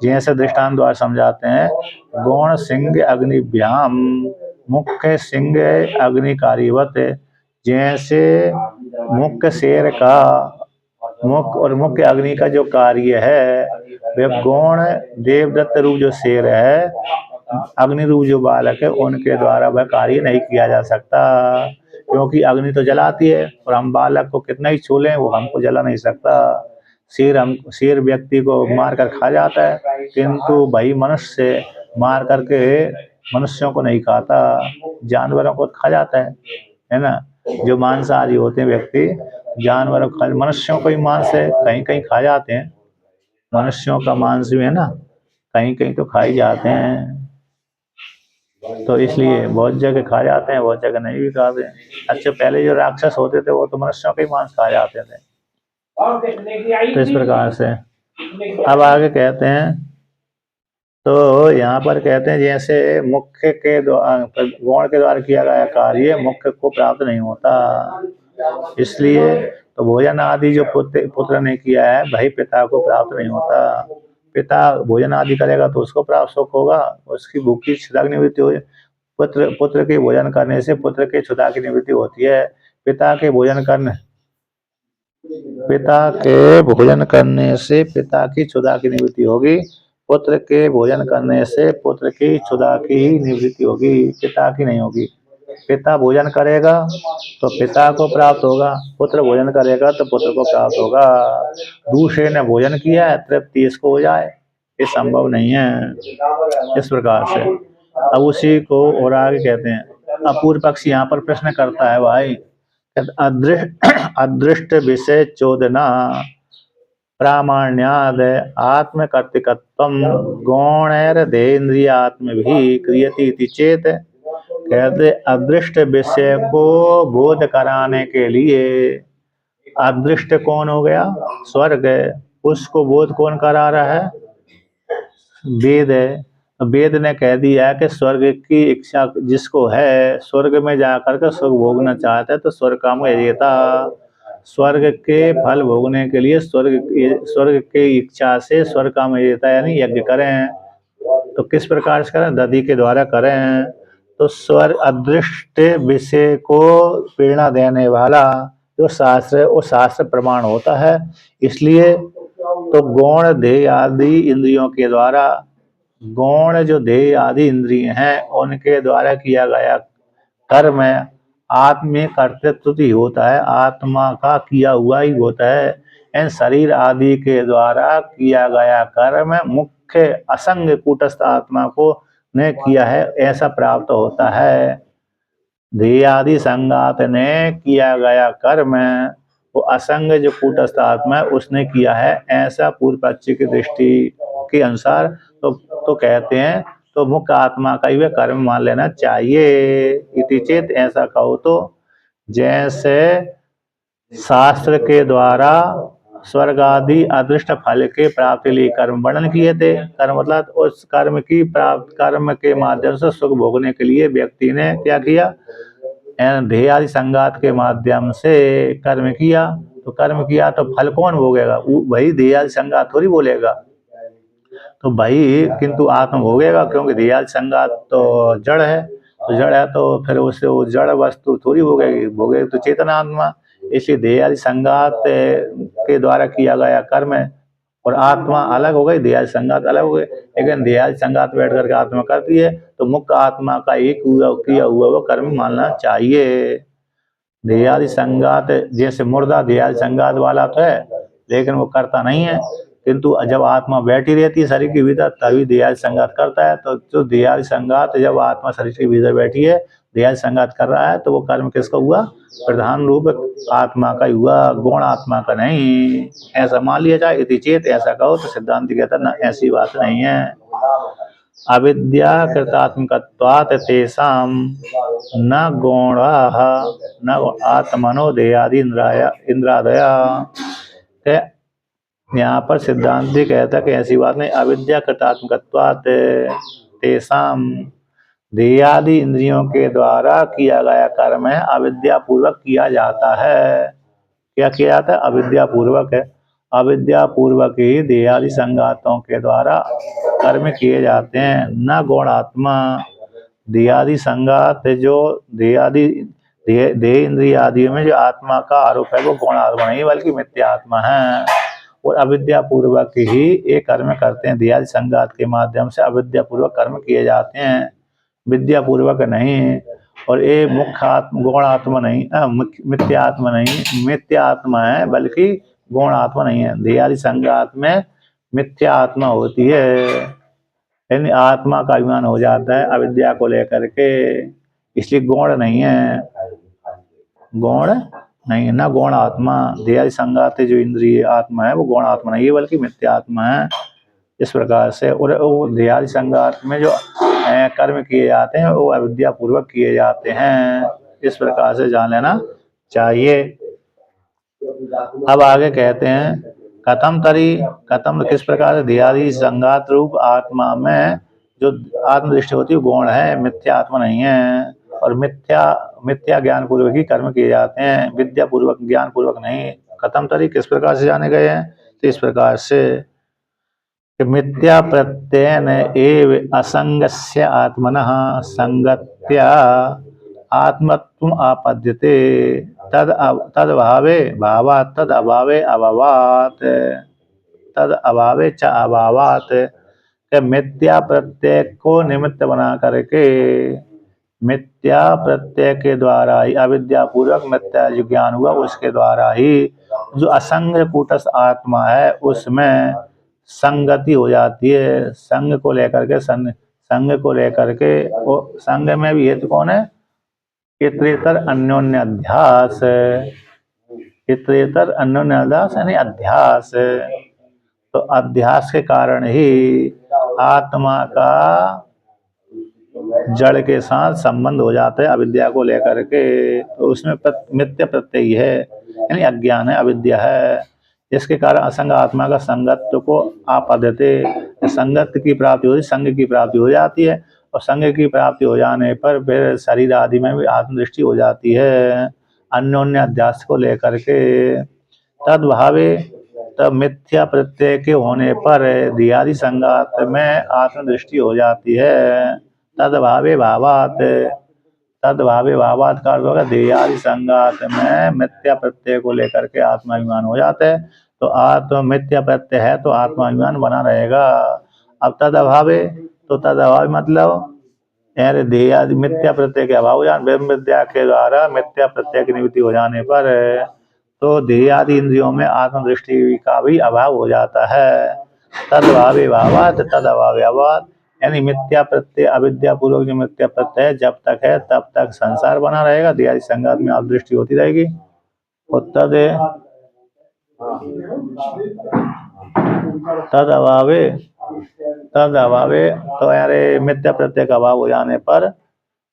Speaker 1: जैसे दृष्टांत द्वारा समझाते हैं, गौण सिंह अग्निभ्याम मुख्य सिंह अग्नि कार्यवत, जैसे मुख्य शेर का मुख्य और मुख्य अग्नि का जो कार्य है वह गौण देवदत्त रूप जो शेर है अग्नि रूप जो बालक है उनके द्वारा वह कार्य नहीं किया जा सकता, क्योंकि अग्नि तो जलाती है और हम बालक को कितना ही छू लें वो हमको जला नहीं सकता। शेर व्यक्ति को मार कर खा जाता है, किंतु भाई मनुष्य मार करके मनुष्यों को नहीं खाता, जानवरों को खा जाता है ना। जो मांसाहारी होते हैं व्यक्ति जानवरों को, मनुष्यों को ही मांस है कहीं कहीं खा जाते हैं, मनुष्यों का मांस भी है ना कहीं कहीं तो खाई जाते हैं, तो इसलिए बहुत जगह खा जाते हैं बहुत जगह नहीं भी खाते हैं। अच्छा पहले जो राक्षस होते थे वो तो मनुष्यों के ही मांस खा जाते थे। तो इस प्रकार से अब आगे कहते हैं, तो यहाँ पर कहते हैं जैसे मुख्य के गौण के द्वारा किया गया कार्य मुख्य को प्राप्त नहीं होता, इसलिए तो भोजन आदि जो पुत्र ने किया है भाई पिता को प्राप्त नहीं होता। पिता भोजन आदि करेगा तो उसको प्राप्त सुख होगा, उसकी भूख की क्षुधा की निवृत्ति हो। पुत्र के भोजन करने से पुत्र के क्षुधा की निवृत्ति होती है। पिता के भोजन करने से पिता की क्षुधा की निवृत्ति होगी, पुत्र के भोजन करने से पुत्र की क्षुधा की निवृत्ति होगी, पिता की नहीं होगी। पिता भोजन करेगा तो पिता को प्राप्त होगा, पुत्र भोजन करेगा तो पुत्र को प्राप्त होगा। दूसरे ने भोजन किया है तृप्ति इसको हो जाए, ये संभव नहीं है। इस प्रकार से अब उसी को और आगे कहते हैं, अपूर्व पक्ष यहाँ पर प्रश्न करता है भाई, अदृष्ट विषय चोदना प्रामाण्याद आत्मकर्तृकत्वम गौणैर्देन्द्रियात्म भी क्रियति चेत। कहते अदृष्ट विषय को बोध कराने के लिए, अदृष्ट कौन हो गया स्वर्ग, उसको बोध कौन करा रहा है वेद है। वेद ने कह दिया कि स्वर्ग की इच्छा जिसको है स्वर्ग में जाकर के स्वर्ग भोगना चाहता है तो स्वर्ग काम देता, स्वर्ग के फल भोगने के लिए स्वर्ग की इच्छा से स्वर्ग काम देता, यानी यज्ञ करें तो किस प्रकार से करें, दधि के द्वारा करें। तो स्वर्ग अदृष्ट विषय को प्रेरणा देने वाला जो शास्त्र है वो शास्त्र प्रमाण होता है। इसलिए तो गौण देह आदि इंद्रियों के द्वारा, गौण जो देह आदि इंद्रिय हैं उनके द्वारा किया गया कर्म आत्मीय कर्तृत्व ही होता है, आत्मा का किया हुआ ही होता है। इन शरीर आदि के द्वारा किया गया कर्म मुख्य असंग कूटस्थ आत्मा को ने किया है ऐसा प्राप्त होता है। देह आदि संगात ने किया गया कर्म वो असंग जो कूटस्थ आत्मा है उसने किया है, ऐसा पूर्व पक्षी की दृष्टि के अनुसार तो कहते हैं तो मुख्य आत्मा का ही वह कर्म मान लेना चाहिए। इति चेत ऐसा कहो तो, जैसे शास्त्र के द्वारा स्वर्ग आदि अदृष्ट फल के प्राप्ति लिए कर्म वर्णन किए थे, कर्म मतलब उस कर्म की प्राप्त कर्म के माध्यम से सुख भोगने के लिए व्यक्ति ने क्या किया, देह आदि संगात के माध्यम से कर्म किया, तो कर्म किया तो फल कौन भोगेगा, वही देह आदि संगात थोड़ी बोलेगा, तो भाई किंतु आत्म भोगेगा, क्योंकि देह आदि संगात तो जड़ है, तो जड़ है तो फिर उससे वो जड़ वस्तु थोड़ी भोगेगी तो चेतन आत्मा। इसलिए देह आदि संगात के द्वारा किया गया कर्म है और आत्मा अलग हो गई, देह आदि संगात अलग हो गए, लेकिन देह आदि संगात बैठ करके आत्मा करती है तो मुख्य आत्मा का एक किया हुआ वो कर्म मानना चाहिए। देह आदि संगात जैसे मुर्दा देह आदि संगात वाला तो है लेकिन वो करता नहीं है, किंतु जब आत्मा बैठी रहती है शरीर के भीतर तभी देह आदि संगात करता है। तो जो देह आदि संगात जब आत्मा शरीर के भीतर बैठी है देह आदि संगात कर रहा है तो वो कर्म किसका हुआ, प्रधान रूप आत्मा का हुआ, गौण आत्मा का नहीं, ऐसा मान लिया जाए। इति चेत ऐसा कहो तो सिद्धांत कहता ना ऐसी बात नहीं है। अविद्या कृतात्मकत्वात् तेषां न गौणाः न आत्मनो देहादि इंद्रादया। यहाँ पर सिद्धांति कहता कि ऐसी बात नहीं, अविद्या कृतात्मकत्वात् तेषां देहादि इंद्रियों के द्वारा किया गया कर्म है अविद्या पूर्वक किया जाता है। क्या किया जाता है, अविद्या पूर्वक है, अविद्या पूर्वक ही देहादि संगातों के द्वारा कर्म किए जाते हैं। न गौण आत्मा, देहादि संगात जो देहादि देह इंद्रिय आदि में जो आत्मा का आरोप है वो गौण आत्मा नहीं बल्कि मिथ्या आत्मा है, और अविद्या पूर्वक ही ये कर्म करते हैं। देहादि संघात के माध्यम से अविद्या पूर्वक कर्म किए जाते हैं, विद्या पूर्वक नहीं। और ये मुख्य आत्म गौण आत्मा नहीं, मिथ्या आत्मा नहीं, मिथ्या आत्मा है बल्कि गौण आत्मा नहीं है। देहादि संघात में मिथ्या आत्मा होती है, यानी आत्मा का अभिमान हो जाता है अविद्या को लेकर के, इसलिए गौण नहीं है, गौण नहीं है ना, गौण आत्मा। देहादि संघात जो इंद्रिय आत्मा है वो गौण आत्मा नहीं है बल्कि मिथ्या आत्मा है। इस प्रकार से और देहादि संघात में जो कर्म किए जाते हैं वो अविद्या पूर्वक किए जाते हैं, इस प्रकार से जान लेना चाहिए। अब आगे कहते हैं कथम तरी, कथम किस प्रकार से देहादि संघात रूप आत्मा में जो आत्मदृष्टि होती है गौण है, मिथ्या आत्मा नहीं है। और मिथ्या ज्ञान पूर्वक ही कर्म किए जाते हैं, विद्या पूर्वक ज्ञान पूर्वक नहीं। कथम तरी किस प्रकार से जाने गए हैं, तो इस प्रकार से मिथ्या प्रत्ययन एव असंगस्य आत्मनः संगत्या आत्मत्वम आपद्यते तदभावे भावात् तद अभावे अभावात् तद अभावे च अभावात्। मिथ्या प्रत्यय को निमित्त बना करके, मिथ्या प्रत्यय के द्वारा ही अविद्या पूर्वक मिथ्या जो ज्ञान हुआ उसके द्वारा ही जो असंग कूटस्थ आत्मा है उसमें संगति हो जाती है। संग को लेकर के संग को लेकर के, वो संग में भी हेतु कौन है, इतरेतर अन्योन्य अध्यास, इतरेतर अन्योन्य अध्यास यानी अध्यास। तो अध्यास के कारण ही आत्मा का जड़ के साथ संबंध हो जाता है अविद्या को लेकर के, तो उसमें मिथ्या प्रत्यय है यानी अज्ञान है, अविद्या है। इसके कारण असंग आत्मा का संगत्व को आपद्यते, संगत की प्राप्ति होती, संग की प्राप्ति हो जाती है। और संग की प्राप्ति हो जाने पर फिर शरीर आदि में भी आत्मदृष्टि हो जाती है अन्योन्य अध्यास को लेकर के। तद भावे, तब मिथ्या प्रत्यय के होने पर देहादि संघात में आत्मदृष्टि हो जाती है। तदभावे भावात, तदभावे भावात का अर्थ होगा देहादि संघात में मिथ्या प्रत्यय को लेकर के आत्माभिमान हो जाता है। तो आत्म मिथ्या प्रत्यय है तो आत्माभिमान बना रहेगा। अब तदभावे, तो तदभाव मतलब यानी देहादि मिथ्या प्रत्यय के अभाव हो जाने, ब्रह्म विद्या के द्वारा मिथ्या प्रत्यय की निवृत्ति हो जाने पर तो देहादि इंद्रियों में आत्मदृष्टि का भी अभाव हो जाता है। तदभावे भावात तद अभावे अभावात, यानी मिथ्या प्रत्यय अविद्या पूर्वक जो मिथ्या प्रत्यय जब तक है तब तक संसार बना रहेगा, देहादि संघात में आत्मदृष्टि होती रहेगी। और तद अभावे, तद अभावे तो यानी मिथ्या प्रत्यय का अभाव हो जाने पर,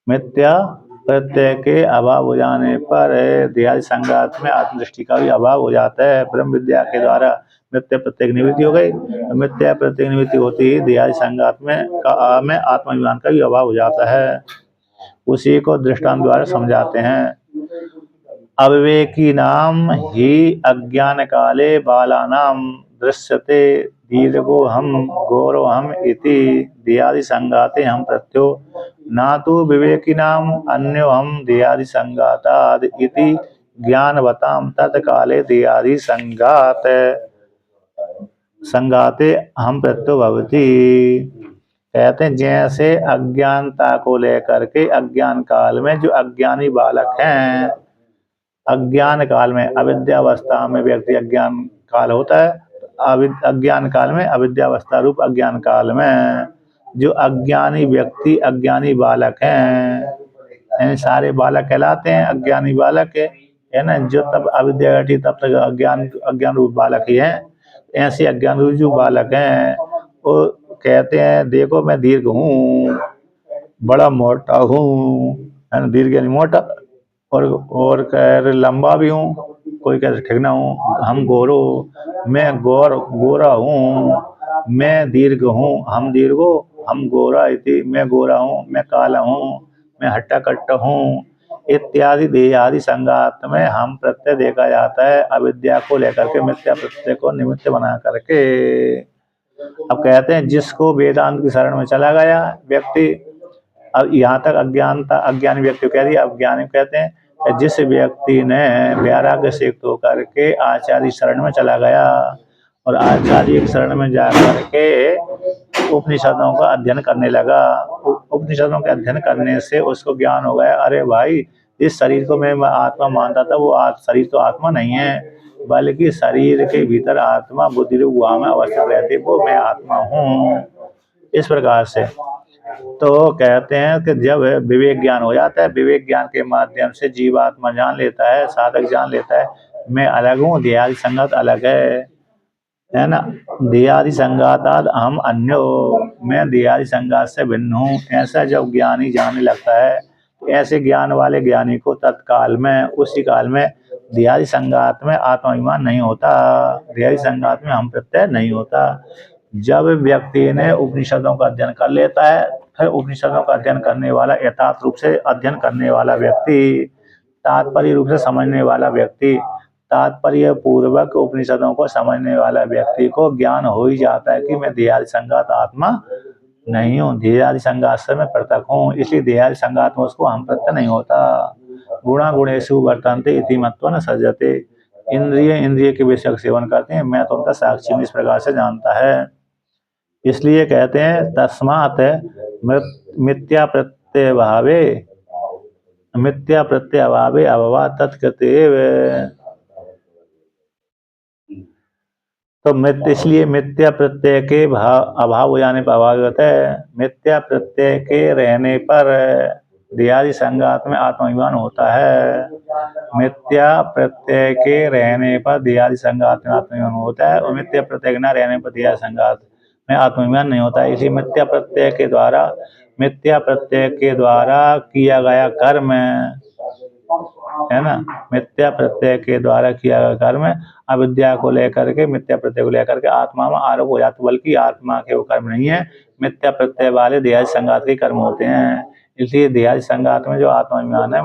Speaker 1: मिथ्या प्रत्यय के अभाव हो जाने पर देहादि संघात में आत्मदृष्टि का भी अभाव हो जाता है। ब्रह्म विद्या के द्वारा मिथ्या प्रत्यय की निवृत्ति हो गई, तो मिथ्या प्रत्यय की निवृत्ति होती ही देहादि संघात में आत्माभिमान का भी अभाव हो जाता है। उसी को दृष्टांत द्वारा समझाते हैं। अविवेकी नाम ही अज्ञान काले बालानाम दृश्यते दीर्घो हम गौरव हम इति देहादि संघाते हम प्रत्यो ना तो विवेकी नाम अन्यो हम देहादि संघाताद इति ज्ञानवताम तत्काले देहादि संघाते हम प्रत्यो भवति। कहते हैं जैसे अज्ञानता को लेकर के अज्ञान काल में जो अज्ञानी बालक हैं, अज्ञान काल में अविद्यावस्था में व्यक्ति अज्ञान काल होता है, अज्ञान काल में अविद्यावस्था रूप अज्ञान काल में जो अज्ञानी व्यक्ति अज्ञानी बालक हैं, यानी सारे बालक कहलाते हैं अज्ञानी बालक है ना, जो तब अविद्या घटी तब तक अज्ञान रूप बालक ही हैं। ऐसे अज्ञान रूप जो बालक हैं वो कहते हैं देखो मैं दीर्घ हूँ, बड़ा मोटा हूँ, है ना, दीर्घ यानी मोटा, और कह रहे लंबा भी हूँ, कोई कहते ठिकना हूँ, हम गोरो, मैं गोरा हूँ, मैं दीर्घ हूँ, हम दीर्घो, हम गोरा इति, मैं गोरा हूँ, मैं काला हूँ, मैं हट्टा कट्टा हूँ इत्यादि देहादि संघात में हम प्रत्यय देखा जाता है अविद्या को लेकर के, मिथ्या प्रत्यय को निमित्त बना करके। अब कहते हैं जिसको वेदांत की शरण में चला गया व्यक्ति, अब यहाँ तक अज्ञानता अज्ञानी व्यक्ति कह दिया, अज्ञानी कहते हैं जिस व्यक्ति ने वैराग्य से युक्त होकर के आचार्य शरण में चला गया और आचार्य की शरण में जाकर के उपनिषदों का अध्ययन करने लगा। उपनिषदों के अध्ययन करने से उसको ज्ञान हो गया, अरे भाई इस शरीर को मैं आत्मा मानता था, वो शरीर तो आत्मा नहीं है, बल्कि शरीर के भीतर आत्मा बुद्धि रूप गुहा में अवस्थित रहती, वो मैं आत्मा हूँ। इस प्रकार से तो कहते हैं कि जब विवेक ज्ञान हो जाता है, विवेक ज्ञान के माध्यम से जीवात्मा जान लेता है, साधक जान लेता है मैं अलग हूँ, देहादि संगत अलग है ना। देहादि संगाताद हम अन्यो, मैं देहादि संगात से भिन्न हूँ, ऐसा जब ज्ञानी जानने लगता है, ऐसे ज्ञान वाले ज्ञानी को तत्काल में उसी काल में देहादि संगात में आत्माभिमान नहीं होता, देहादि संगात में हम प्रत्यय नहीं होता। जब व्यक्ति ने उपनिषदों का अध्ययन कर लेता है, फिर उपनिषदों का अध्ययन करने वाला, यथार्थ रूप से अध्ययन करने वाला व्यक्ति, तात्पर्य रूप से समझने वाला व्यक्ति, तात्पर्य पूर्वक उपनिषदों को समझने वाला व्यक्ति को ज्ञान हो ही जाता है कि मैं देहादि संगात आत्मा नहीं हूँ, देहादि संगात से मैं पृथक हूँ, इसलिए देहादि संगात में उसको हम प्रत्यय नहीं होता। गुणा गुणेषु वर्तन्ते इति मत्वा न सज्जते, इंद्रिय के विषय सेवन करते हैं, मैं तो उनका साक्षी हूँ, इस प्रकार से जानता है। इसलिए कहते हैं तस्मात् मिथ्या प्रत्यय भावे, मिथ्या प्रत्यय अभावे अभवा तत्कृतेव। तो इसलिए मिथ्या प्रत्यय के अभाव हो जाने पर अभाव होता है, मिथ्या प्रत्यय के रहने पर देहादि संगात में आत्माभिमान होता है, मिथ्या प्रत्यय के रहने पर देहादि संगात में आत्माभिमान होता है, और मिथ्या प्रत्यय न रहने पर देहादि संगात में आत्माभिमान नहीं होता है। इसी मिथ्या प्रत्यय के द्वारा किया गया कर्म है ना, मिथ्या प्रत्यय के द्वारा किया गया कर्म अविद्या को लेकर के, मिथ्या प्रत्यय को लेकर के आत्मा में आरोप हो जाता, बल्कि आत्मा के वो कर्म नहीं है, मिथ्या प्रत्यय वाले देहादि संगात के कर्म होते हैं। इसलिए देहादि संगात में जो आत्माभिमान है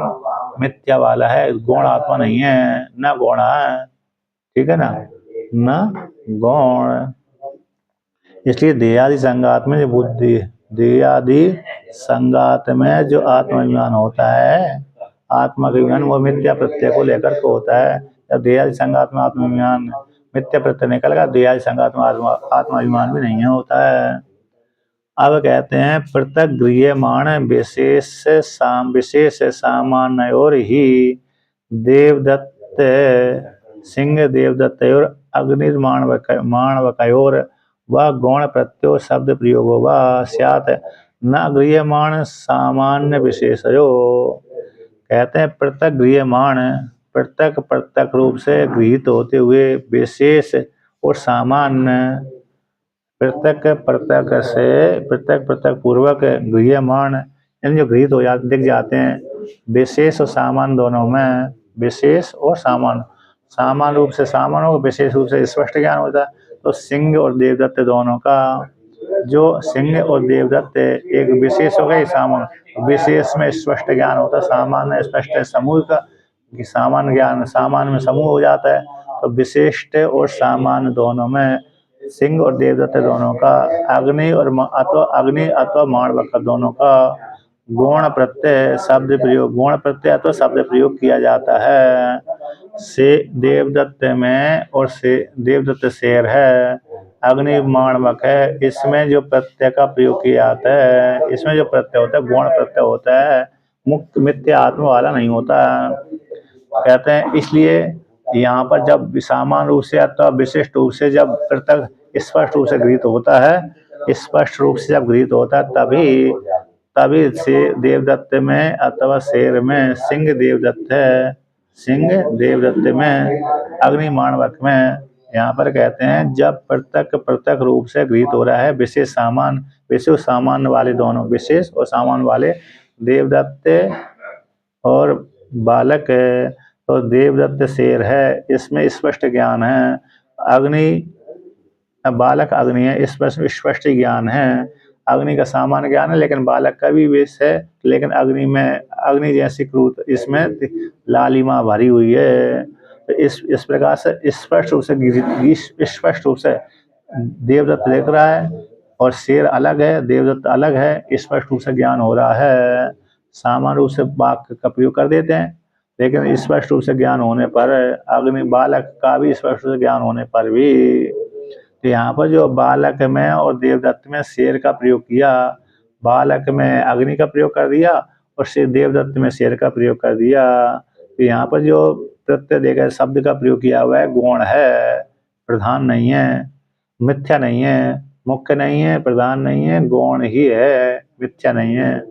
Speaker 1: मिथ्या वाला है, गौण आत्मा नहीं है, न गौण है, ठीक है ना, न गौण। इसलिए देहादि संगात में जो बुद्धि, देहादि संगात में जो आत्माभिमान होता है, आत्मा का ज्ञान वो मिथ्या प्रत्यय को लेकर के होता है। जब देहादि संगात में आत्माभिमान मिथ्या प्रत्यय निकलेगा, देहादि संगात में आत्माभिमान भी नहीं होता है। अब कहते हैं पृथक गृह्यमाण विशेष सामान्योर ही देवदत्त सिंह देवदत्तयोर अग्निर्माणवकयोर व गौण प्रत्यो शब्द प्रयोगो व स्यात् न गृह्यमाण सामान्य विशेषयो। कहते हैं पृथक गृह्यमाण, पृथक पृथक रूप से गृहीत होते हुए विशेष और सामान्य, पृथक पृथक से पृथक पृथक पूर्वक गृह्यमाण, इन जो गृहीत हो जाते दिख जाते हैं, विशेष और सामान्य दोनों में, विशेष और सामान्य, सामान्य रूप से सामान्य हो, विशेष रूप से स्पष्ट ज्ञान होता है। तो सिंह और देवदत्त दोनों का, जो सिंह और देवदत्त एक विशेष हो गए, सामान्य विशेष में स्पष्ट ज्ञान होता है, सामान्य स्पष्ट समूह का, सामान्य ज्ञान सामान्य में समूह हो जाता है। तो विशिष्ट और सामान्य दोनों में सिंह और देवदत्त दोनों का, अग्नि अथवा माणवक दोनों का गौण प्रत्यय शब्द प्रयोग, गौण प्रत्यय अथवा शब्द प्रयोग किया जाता है। से देवदत्त में और से देवदत्त शेर है, अग्नि माणवक है, इसमें जो प्रत्यय का प्रयोग किया जाता है, इसमें जो प्रत्यय होता है गौण प्रत्यय होता है, मुक्त मिथ्या आत्मा वाला नहीं होता। कहते हैं इसलिए यहाँ पर जब सामान्य रूप से अथवा विशिष्ट रूप से जब पृथक स्पष्ट रूप से गृहीत होता है, स्पष्ट रूप से जब गृहीत होता है, तभी से देवदत्त में अथवा शेर में सिंह देवदत्त है, सिंह देवदत्त में अग्नि माणवक में, यहाँ पर कहते हैं जब पृथक पृथक रूप से गृहीत हो रहा है, विशेष सामान्य वाले दोनों, विशेष और सामान्य वाले देवदत्त और बालक है, तो देवदत्त शेर है, इसमें स्पष्ट ज्ञान है, अग्नि बालक अग्नि है, स्पष्ट ज्ञान है, अग्नि का सामान्य ज्ञान है, लेकिन बालक का भी विष है, लेकिन अग्नि जैसी क्रूर इसमें लालिमा भरी हुई है। तो इस प्रकार से स्पष्ट रूप से देवदत्त देख रहा है, और शेर अलग है, देवदत्त अलग है, स्पष्ट रूप से ज्ञान हो रहा है। सामान्य रूप से वाक्य का प्रयोग कर देते हैं, लेकिन स्पष्ट रूप से ज्ञान होने पर, अग्नि बालक का भी स्पष्ट रूप से ज्ञान होने पर भी तो यहाँ पर जो बालक में और देवदत्त में शेर का प्रयोग किया, बालक में अग्नि का प्रयोग कर दिया और देवदत्त में शेर का प्रयोग कर दिया। तो यहाँ पर जो प्रत्यय देखा शब्द का प्रयोग किया हुआ है गौण है, प्रधान नहीं है, मिथ्या नहीं है, मुख्य नहीं है, प्रधान नहीं है, गौण ही है, मिथ्या नहीं है।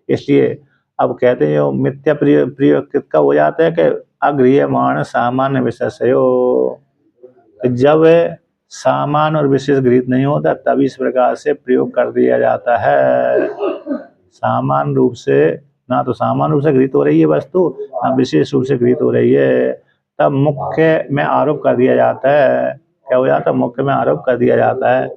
Speaker 1: इसलिए अब कहते हैं जो मिथ्या प्रयोग किसका हो जाता है कि अगृह्यमाण सामान्य विशेषयो, जब सामान्य और विशेष गृहीत नहीं होता तभी इस प्रकार से प्रयोग कर दिया जाता है। सामान्य रूप से ना तो सामान्य रूप से गृहीत हो रही है वस्तु, ना विशेष रूप से गृहीत हो रही है, तब मुख्य में आरोप कर दिया जाता है। क्या हो जाता है? मुख्य में आरोप कर दिया जाता है।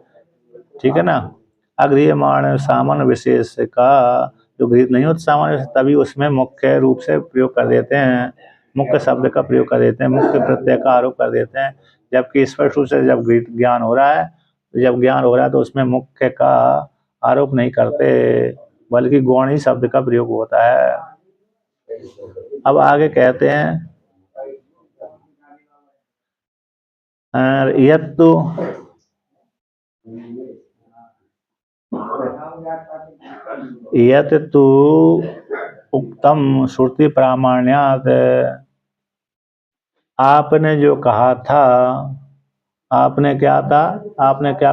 Speaker 1: ठीक है ना। अगृह्यमाण सामान्य विशेष का जो गृहीत नहीं होता सामान्य, तभी उसमें मुख्य रूप से प्रयोग कर देते हैं, मुख्य शब्द का प्रयोग कर देते हैं, मुख्य प्रत्यय का आरोप कर देते हैं। जबकि स्पष्ट रूप से जब ज्ञान हो रहा है, जब ज्ञान हो रहा है तो उसमें मुख्य का आरोप नहीं करते, बल्कि गौण ही शब्द का प्रयोग होता है। अब आगे कहते हैं यत्तु यत तु उक्तम श्रुति प्रामाण्यात, आपने जो कहा था, आपने क्या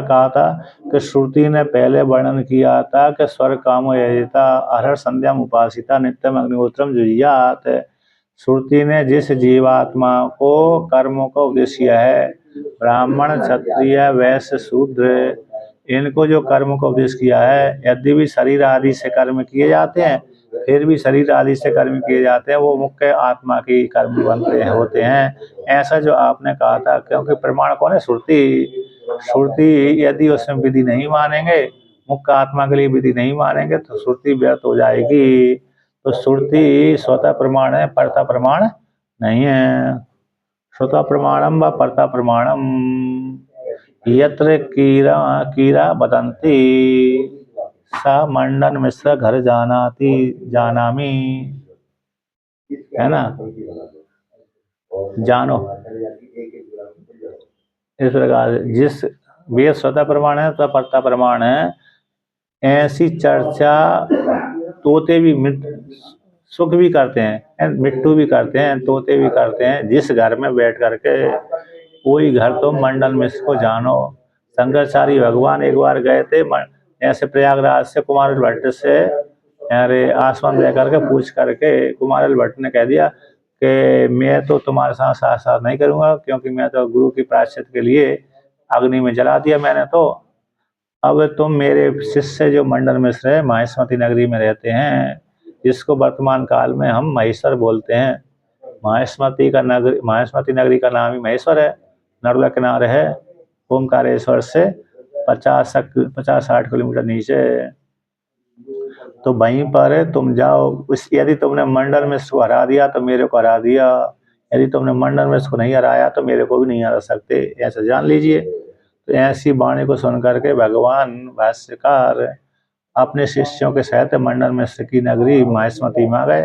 Speaker 1: कहा था कि श्रुति ने पहले वर्णन किया था कि स्वर्ग कामो यजिता अरहर संध्या उपासिता नित्यम अग्निहोत्रम जुहियात। श्रुति ने जिस जीवात्मा को कर्मों का उपदेश किया है, ब्राह्मण क्षत्रिय वैश्य शूद्र, इनको जो कर्म का उपदेश किया है, यदि भी शरीर आदि से कर्म किए जाते हैं, फिर भी शरीर आदि से कर्म किए जाते हैं, वो मुख्य आत्मा की कर्म बनते होते हैं, ऐसा जो आपने कहा था। क्योंकि प्रमाण कौन है? श्रुति। श्रुति यदि उसमें विधि नहीं मानेंगे, मुख्य आत्मा के लिए विधि नहीं मानेंगे, तो श्रुति व्यर्थ हो जाएगी। तो श्रुति स्वतः प्रमाण है, परता प्रमाण नहीं है। श्रुता प्रमाणम व परता प्रमाणम यत्र कीरा बदंती सा मंडन मिश्र घर जानामी, है ना। जानो इस प्रकार जिस वेद स्वतः प्रमाण है तो परता प्रमाण है, ऐसी चर्चा तोते भी सुख भी करते हैं, मिट्टू भी करते हैं, तोते भी करते हैं। जिस घर में बैठ करके कोई घर तो मंडल मिश्र को जानो। शंकराचार्य भगवान एक बार गए थे ऐसे प्रयागराज से कुमार भट्ट से अरे आसमान दे करके पूछ करके कुमार भट्ट ने कह दिया कि मैं तो तुम्हारे साथ साथ नहीं करूंगा, क्योंकि मैं तो गुरु की प्रायश्चित के लिए अग्नि में जला दिया मैंने तो। अब तुम मेरे शिष्य जो मंडल मिश्र है माहेश्वती नगरी में रहते हैं, जिसको वर्तमान काल में हम महेश्वर बोलते हैं। माहेश्वती नगरी का नाम ही महेश्वर है, नर्मदा किनारे है, ओमकारेश्वर से 50-60 किलोमीटर नीचे। तो वहीं पर तुम जाओ, यदि तुमने मंडल मिश्र को हरा दिया तो मेरे को हरा दिया, यदि तुमने मंडल मिश्र को नहीं हराया तो मेरे को भी नहीं हरा सकते, ऐसा जान लीजिए। तो ऐसी वाणी को सुन करके भगवान भाष्यकार अपने शिष्यों के सहित मंडल मिश्र की नगरी माहेश्वती में आ गए।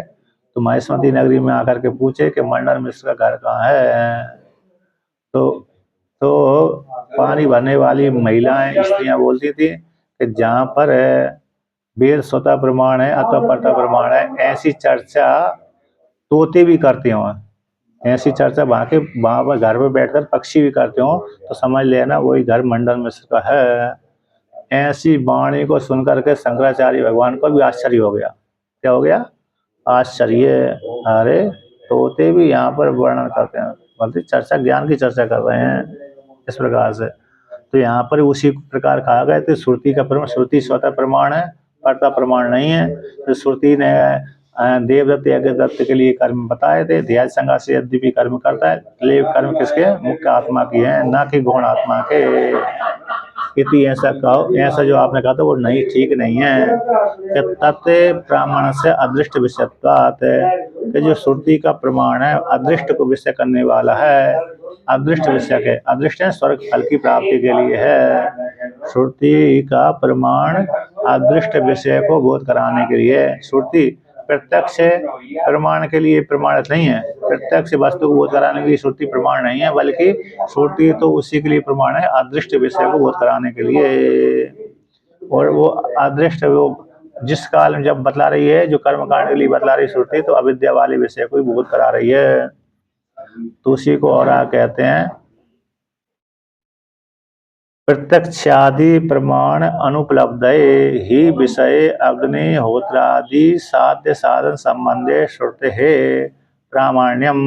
Speaker 1: तो माहेश्वती नगरी में आकर के पूछे कि मंडल मिश्र का घर कहाँ है। तो पानी भरने वाली महिलाएं स्त्रियां बोलती थी कि जहाँ पर वेद स्वतः प्रमाण है अथवा परता प्रमाण है, ऐसी चर्चा तोते भी करते हो, ऐसी चर्चा वहाँ पर घर पर बैठकर पक्षी भी करते हो, तो समझ लेना वही घर मंडल मिश्र का है। ऐसी वाणी को सुनकर के शंकराचार्य भगवान को भी आश्चर्य हो गया। क्या हो गया? आश्चर्य। अरे तोते भी यहाँ पर वर्णन करते हैं, बल्कि चर्चा ज्ञान की चर्चा कर रहे हैं इस प्रकार से। तो यहाँ पर उसी प्रकार कहा गया तो श्रुति का प्रमाण, श्रुति स्वतः प्रमाण है, परता प्रमाण नहीं है। तो श्रुति ने देवदत्त यज्ञदत्त के लिए कर्म बताए थे, ध्यान संगा से यद्यपि कर्म करता है, लेकिन कर्म किसके? मुख्य आत्मा की है, ना कि गौण आत्मा के। यदि ऐसा कहो, ऐसा जो आपने कहा था वो नहीं, ठीक नहीं है। तत् प्रमाण से अदृष्ट विषयत्वात्, कि जो श्रुति का प्रमाण है अदृष्ट को विषय करने वाला है, अदृष्ट विषय के, अदृष्ट है स्वर्ग फल की प्राप्ति के लिए है। श्रुति का प्रमाण अदृष्ट विषय को बोध कराने के लिए। श्रुति प्रत्यक्ष प्रमाण के लिए प्रमाणित नहीं है। प्रत्यक्ष वस्तु को बोध कराने के लिए श्रुति प्रमाण नहीं है, बल्कि श्रुति तो उसी के लिए प्रमाण है, अदृष्ट विषय को बोध कराने के लिए। और वो अदृष्ट वो जिस काल में जब बतला रही है, जो कर्म कांड के लिए बतला रही श्रुति, तो अविद्या वाले विषय को ही बोध करा रही है। तो उसी को और कहते हैं प्रत्यक्षादि प्रमाण अनुपलब्धये ही विषय अग्निहोत्रादि साध्य साधन संबंधे श्रुते प्रामाण्यम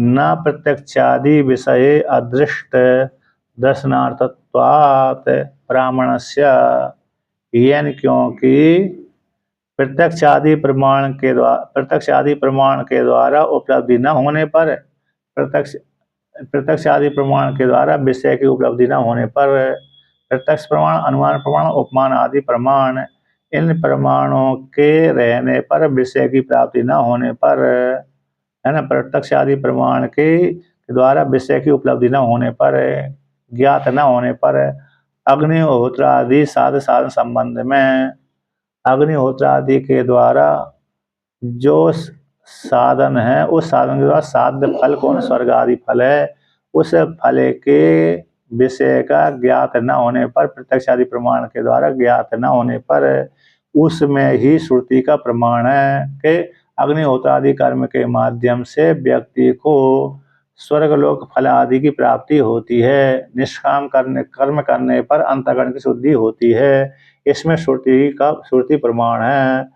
Speaker 1: न प्रत्यक्षादि विषय अदृष्ट दर्शनार्थत्वात् प्रामाण्यस्य। यानी क्योंकि प्रत्यक्षादि प्रमाण के द्वारा उपलब्धि न होने पर, प्रत्यक्ष आदि प्रमाण के द्वारा विषय की उपलब्धि न होने पर, प्रत्यक्ष प्रमाण, अनुमान प्रमाण, उपमान आदि प्रमाण, इन प्रमाणों के रहने पर विषय की प्राप्ति न होने पर, है ना, प्रत्यक्ष आदि प्रमाण के द्वारा विषय की उपलब्धि न होने पर, ज्ञात न होने पर, अग्निहोत्र आदि साधन संबंध में, अग्निहोत्र आदि के द्वारा जो साधन है, उस साधन के द्वारा साध्य फल कौन, स्वर्ग आदि फल है, उस फल के विषय का ज्ञात न होने पर, प्रत्यक्ष आदि प्रमाण के द्वारा ज्ञात न होने पर, उसमें ही श्रुति का प्रमाण है कि अग्निहोत्र आदि कर्म के माध्यम से व्यक्ति को स्वर्गलोक फल आदि की प्राप्ति होती है। निष्काम कर्म करने पर अंतःकरण की शुद्धि होती है। इसमें श्रुति प्रमाण है।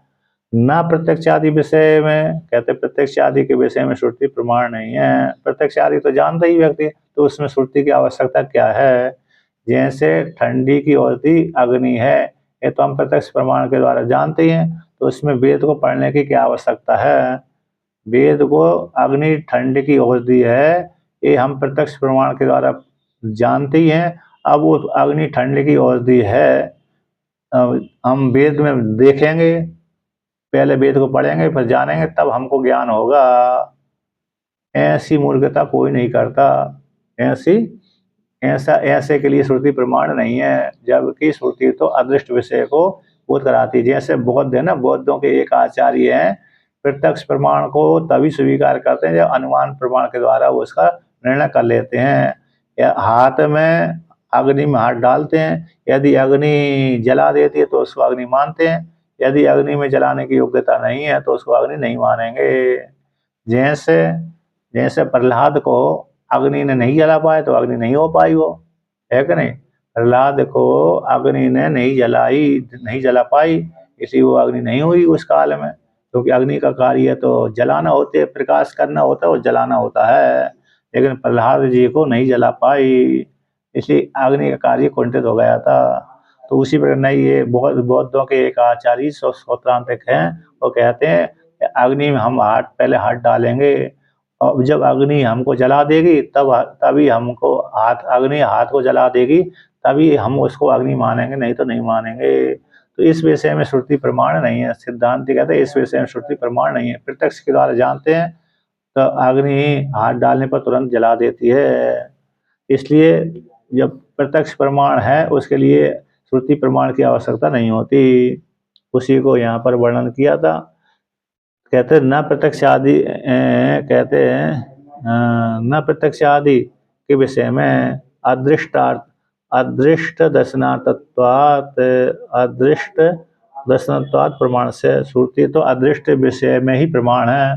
Speaker 1: न प्रत्यक्ष आदि विषय में, कहते प्रत्यक्ष आदि के विषय में श्रुति प्रमाण नहीं है। प्रत्यक्ष आदि तो जानता ही व्यक्ति, तो उसमें श्रुति की आवश्यकता क्या है। जैसे ठंडी की औषधि अग्नि है, ये तो हम प्रत्यक्ष प्रमाण के द्वारा जानते ही हैं, तो उसमें वेद को पढ़ने की क्या आवश्यकता है। वेद को अग्नि ठंड की औषधि है, ये हम प्रत्यक्ष प्रमाण के द्वारा जानते ही हैं। अब वो अग्नि ठंड की औषधि है, हम वेद में देखेंगे, पहले वेद को पढ़ेंगे, फिर जानेंगे, तब हमको ज्ञान होगा। ऐसी मूर्खता कोई नहीं करता। ऐसे के लिए श्रुति प्रमाण नहीं है, जबकि श्रुति तो अदृष्ट विषय को बोध कराती है। जैसे बौद्ध है ना, बौद्धों के एक आचार्य हैं, प्रत्यक्ष प्रमाण को तभी स्वीकार करते हैं जब अनुमान प्रमाण के द्वारा वो उसका निर्णय कर लेते हैं। या हाथ में अग्नि में हाथ डालते हैं, यदि अग्नि जला देती है तो उसको अग्नि मानते हैं, यदि अग्नि में जलाने की योग्यता नहीं है तो उसको अग्नि नहीं मानेंगे। जैसे प्रहलाद को अग्नि ने नहीं जला पाए तो अग्नि नहीं हो पाई, वो है कि नहीं। प्रहलाद को अग्नि ने नहीं जला पाई, इसलिए वो अग्नि नहीं हुई उस काल में, क्योंकि अग्नि का कार्य तो जलाना होता है, प्रकाश करना होता है और जलाना होता है। लेकिन प्रहलाद जी को नहीं जला पाई, इसलिए अग्नि का कार्य कुंठित हो गया था। तो उसी प्रकार नहीं, ये बौद्धों के एक आचार्य सौत्रांतिक हैं, वो कहते हैं अग्नि में हम पहले हाथ डालेंगे, और जब अग्नि हमको जला देगी तभी हमको अग्नि हाथ को जला देगी, तभी हम उसको अग्नि मानेंगे, नहीं तो नहीं मानेंगे। तो इस विषय में श्रुति प्रमाण नहीं है। सिद्धांति कहते हैं इस विषय में श्रुति प्रमाण नहीं है। प्रत्यक्ष के द्वारा जानते हैं तो अग्नि हाथ डालने पर तुरंत जला देती है। इसलिए जब प्रत्यक्ष प्रमाण है, उसके लिए श्रुति प्रमाण की आवश्यकता नहीं होती। उसी को यहाँ पर वर्णन किया था। कहते न प्रत्यक्ष आदि, कहते हैं न प्रत्यक्ष आदि के विषय में अदृष्ट दर्शनात्वात् प्रमाण से, श्रुति तो अदृष्ट विषय में ही प्रमाण है।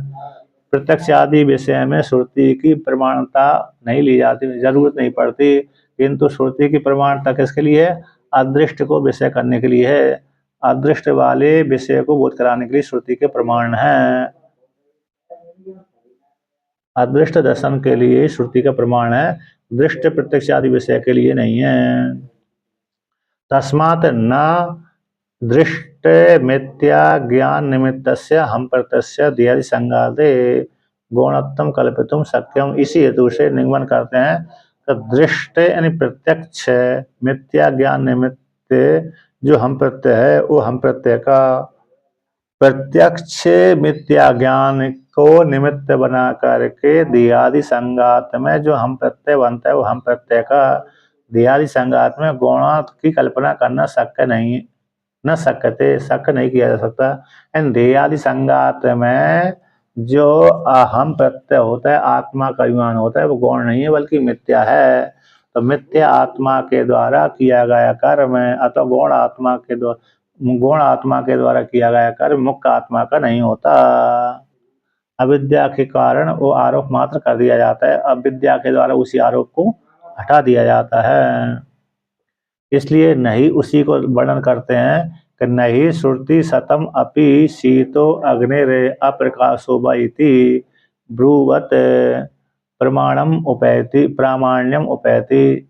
Speaker 1: प्रत्यक्ष आदि विषय में श्रुति की प्रमाणता नहीं ली जाती, जरूरत नहीं पड़ती, किंतु श्रुति की प्रमाणता किसके लिए है, अदृष्ट को विषय करने के लिए है। अदृष्ट वाले विषय को बोध कराने के लिए श्रुति के प्रमाण है। अदृष्ट दर्शन के लिए श्रुति का प्रमाण है, दृष्ट प्रत्यक्ष आदि विषय के लिए नहीं है। तस्मात् न दृष्ट मिथ्या ज्ञान निमित्तस्य हम प्रत्यक्ष दियादि संगाते गौणत्वम कल्पितुम शक्यम। इसी हेतु से निगमन करते हैं तो दृष्ट यानी प्रत्यक्ष मिथ्या ज्ञान निमित्त जो हम प्रत्यय है, वो हम प्रत्यय का प्रत्यक्ष मिथ्या ज्ञान को निमित्त बना करके दियादि संगात में जो हम प्रत्यय बनता है, वो हम प्रत्यय का दियादि संगात में गौणात् की कल्पना करना शक्य न सकते, शक नहीं किया जा सकता। इंद्रियादि संगात में जो अहम प्रत्यय होता है, आत्मा का अभिमान होता है, वो गौण नहीं है बल्कि मिथ्या है। तो मिथ्या आत्मा के द्वारा किया गया कर्म अथवा गौण आत्मा के द्वारा किया गया कर्म मुख्य आत्मा का नहीं होता। अविद्या के कारण वो आरोप मात्र कर दिया जाता है, अविद्या के द्वारा उसी आरोप को हटा दिया जाता है। इसलिए नहीं उसी को वर्णन करते हैं कि नहीं श्रुति शतम अपि शीतो अग्निरे अप्रकाशो वा इति ब्रुवत प्रामाण्यम उपैति।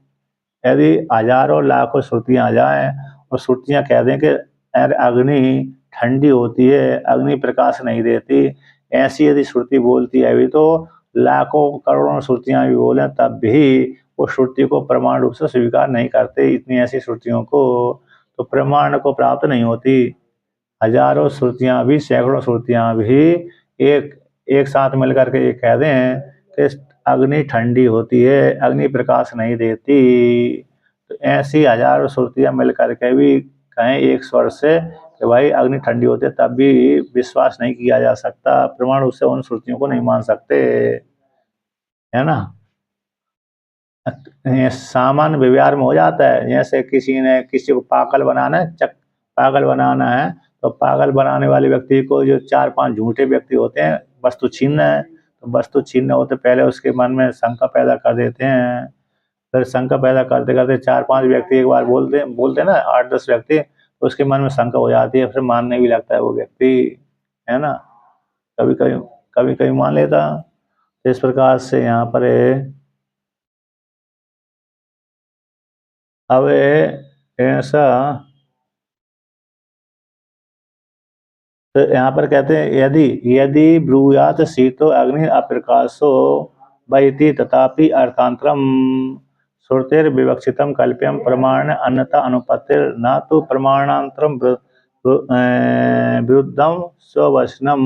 Speaker 1: यदि हजारों लाखों श्रुतियां आ जाएं और श्रुतियां कह दें कि अग्नि ठंडी होती है, अग्नि प्रकाश नहीं देती, ऐसी यदि श्रुति बोलती है अभी तो लाखों करोड़ों श्रुतियां भी बोलें तब भी वो श्रुति को प्रमाण रूप से स्वीकार नहीं करते। इतनी ऐसी श्रुतियों को तो प्रमाण को प्राप्त नहीं होती। हजारों श्रुतियां भी, सैकड़ों श्रुतियां भी एक साथ मिलकर के ये कह दें कि अग्नि ठंडी होती है, अग्नि प्रकाश नहीं देती, तो ऐसी हजारों श्रुतियां मिलकर के भी कहें एक स्वर से कि भाई अग्नि ठंडी होती है, तब भी विश्वास नहीं किया जा सकता, प्रमाण रूप से उन श्रुतियों को नहीं मान सकते, है ना। सामान्य व्यवहार में हो जाता है, जैसे किसी ने किसी को पागल बनाना है, पागल बनाना है, तो पागल बनाने वाले व्यक्ति को जो 4-5 झूठे व्यक्ति होते हैं वस्तु छीनना है, तो वस्तु छीनना होते पहले उसके मन में शंका पैदा कर देते हैं। फिर शंका पैदा करते करते 4-5 व्यक्ति एक बार बोलते ना, 8-10 व्यक्ति, तो उसके मन में शंका हो जाती है, फिर मानने भी लगता है वो व्यक्ति, है ना। कभी कभी मान लेता। इस प्रकार से यहाँ पर अब ऐसा, तो यहाँ पर कहते हैं यदि यदि ब्रूयात शीतो अग्नि अप्रकाशो वैति तथापि अर्थांतरम श्रुतेर विवक्षितम कल्प्यम प्रमाण अन्यथा अनुपत्तिर न तो प्रमाणांतरम विरुद्धम स्ववचनम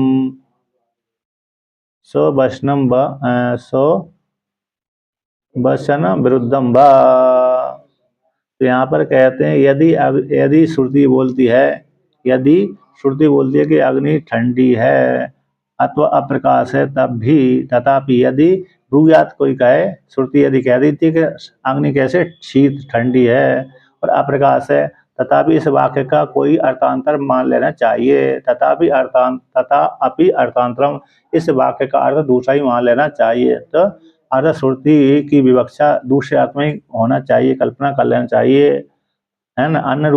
Speaker 1: विरुद्धम व। तो यहाँ पर कहते हैं यदि श्रुति बोलती है, यदि श्रुति बोलती है कि अग्नि ठंडी है अथवा अप्रकाश है, तब भी तथापि यदि ब्रूयात कोई कहे, श्रुति यदि कह देती है कि अग्नि कैसे शीत ठंडी है और अप्रकाश है, तथापि इस वाक्य का कोई अर्थांतर मान लेना चाहिए। तथापि अर्थांतरम, इस वाक्य का अर्थ दूसरा ही मान लेना चाहिए। तो अर्थ श्रुति की विवक्षा दूसरे अर्थ में होना चाहिए, कल्पना कर लेना चाहिए, है ना। अन्य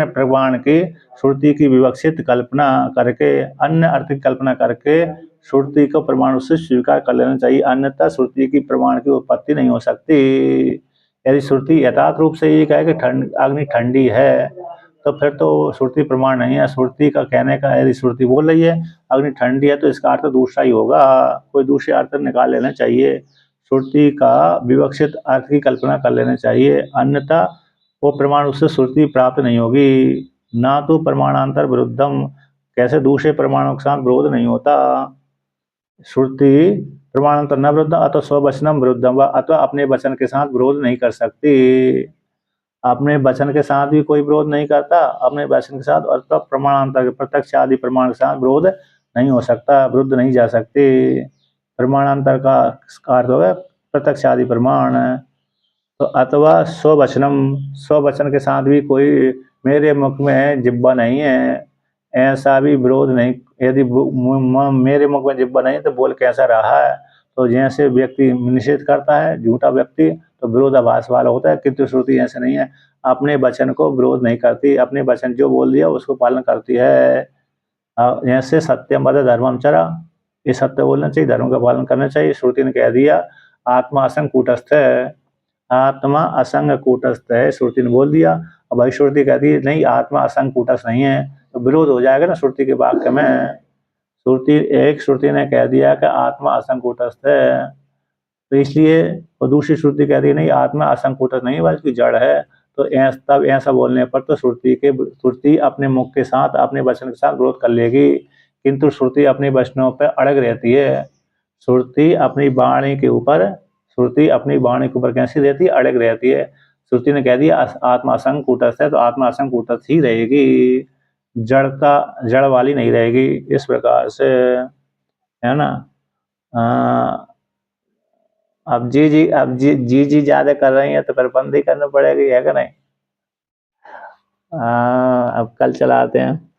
Speaker 1: प्रमाण की श्रुति की विवक्षित कल्पना करके, अन्य अर्थ की कल्पना करके श्रुति को प्रमाण से स्वीकार कर लेना चाहिए, अन्यथा श्रुति की प्रमाण की उत्पत्ति नहीं हो सकती। यदि श्रुति यथार्थ रूप से ये कहे कि अग्नि ठंडी है, तो फिर तो श्रुति प्रमाण नहीं है। श्रुति का कहने का, यदि श्रुति बोल रही है अग्नि ठंडी है, तो इसका अर्थ दूसरा ही होगा, कोई दूसरे अर्थ निकाल लेना चाहिए, श्रुति का विवक्षित अर्थ की कल्पना कर लेना चाहिए, अन्यथा वो प्रमाण उससे श्रुति प्राप्त नहीं होगी। ना तो प्रमाणांतर विरुद्धम, कैसे दूसरे प्रमाणों के साथ विरोध नहीं होता। श्रुति प्रमाणांतर न विरुद्ध अथवा स्ववचनम विरुद्धम, अथवा अपने वचन के साथ विरोध नहीं कर सकती। अपने वचन के साथ भी कोई विरोध नहीं करता, अपने वचन के साथ और तब प्रमाणांतर प्रत्यक्ष आदि प्रमाण के साथ विरोध नहीं हो सकता, विरुद्ध नहीं जा सकती। प्रमाणांतर का अर्थ होगा प्रत्यक्ष आदि प्रमाण। तो अथवा स्ववचन के साथ भी कोई, मेरे मुख में जिब्बा नहीं है, ऐसा भी विरोध नहीं। यदि मेरे मुख में जिब्बा नहीं तो बोल कैसा रहा है, तो जैसे व्यक्ति निषेध करता है झूठा व्यक्ति, तो विरोधाभास वाला होता है, किंतु श्रुति ऐसे नहीं है, अपने वचन को विरोध नहीं करती, अपने वचन जो बोल दिया उसको पालन करती है। जैसे सत्यम वद धर्मम चरा, ये सत्य बोलना चाहिए, धर्म का पालन करना चाहिए। श्रुति ने कह दिया आत्मा असंग कूटस्थ है, आत्मा असंग कूटस्थ है, श्रुति ने बोल दिया। अब भाई श्रुति कहती है नहीं आत्मा असंग कूटस्थ नहीं है, तो विरोध हो जाएगा ना श्रुति के वाक्य में। श्रुति ने कह दिया कि आत्मा असंग कूटस्थ है, तो इसलिए और दूसरी श्रुति कहती है नहीं आत्मा असंग कूटस्थ नहीं बल्कि जड़ है, तो तब ऐसा बोलने पर तो श्रुति अपने मुख के साथ, अपने वचन के साथ विरोध कर लेगी, किंतु श्रुति अपने वचनों पर अड़ग रहती है। श्रुति अपनी वाणी के ऊपर कैसी रहती है, अड़ग रहती है। श्रुति ने कह दिया आत्मा असंग कूटस्थ है, तो आत्मा असंग कूटस्थ ही रहेगी, जड़ता जड़ वाली नहीं रहेगी। इस प्रकार से, है ना। अब जी ज्यादा कर रही है तो फिर बंद ही करनी पड़ेगी, है कि नहीं। अब कल चलाते हैं।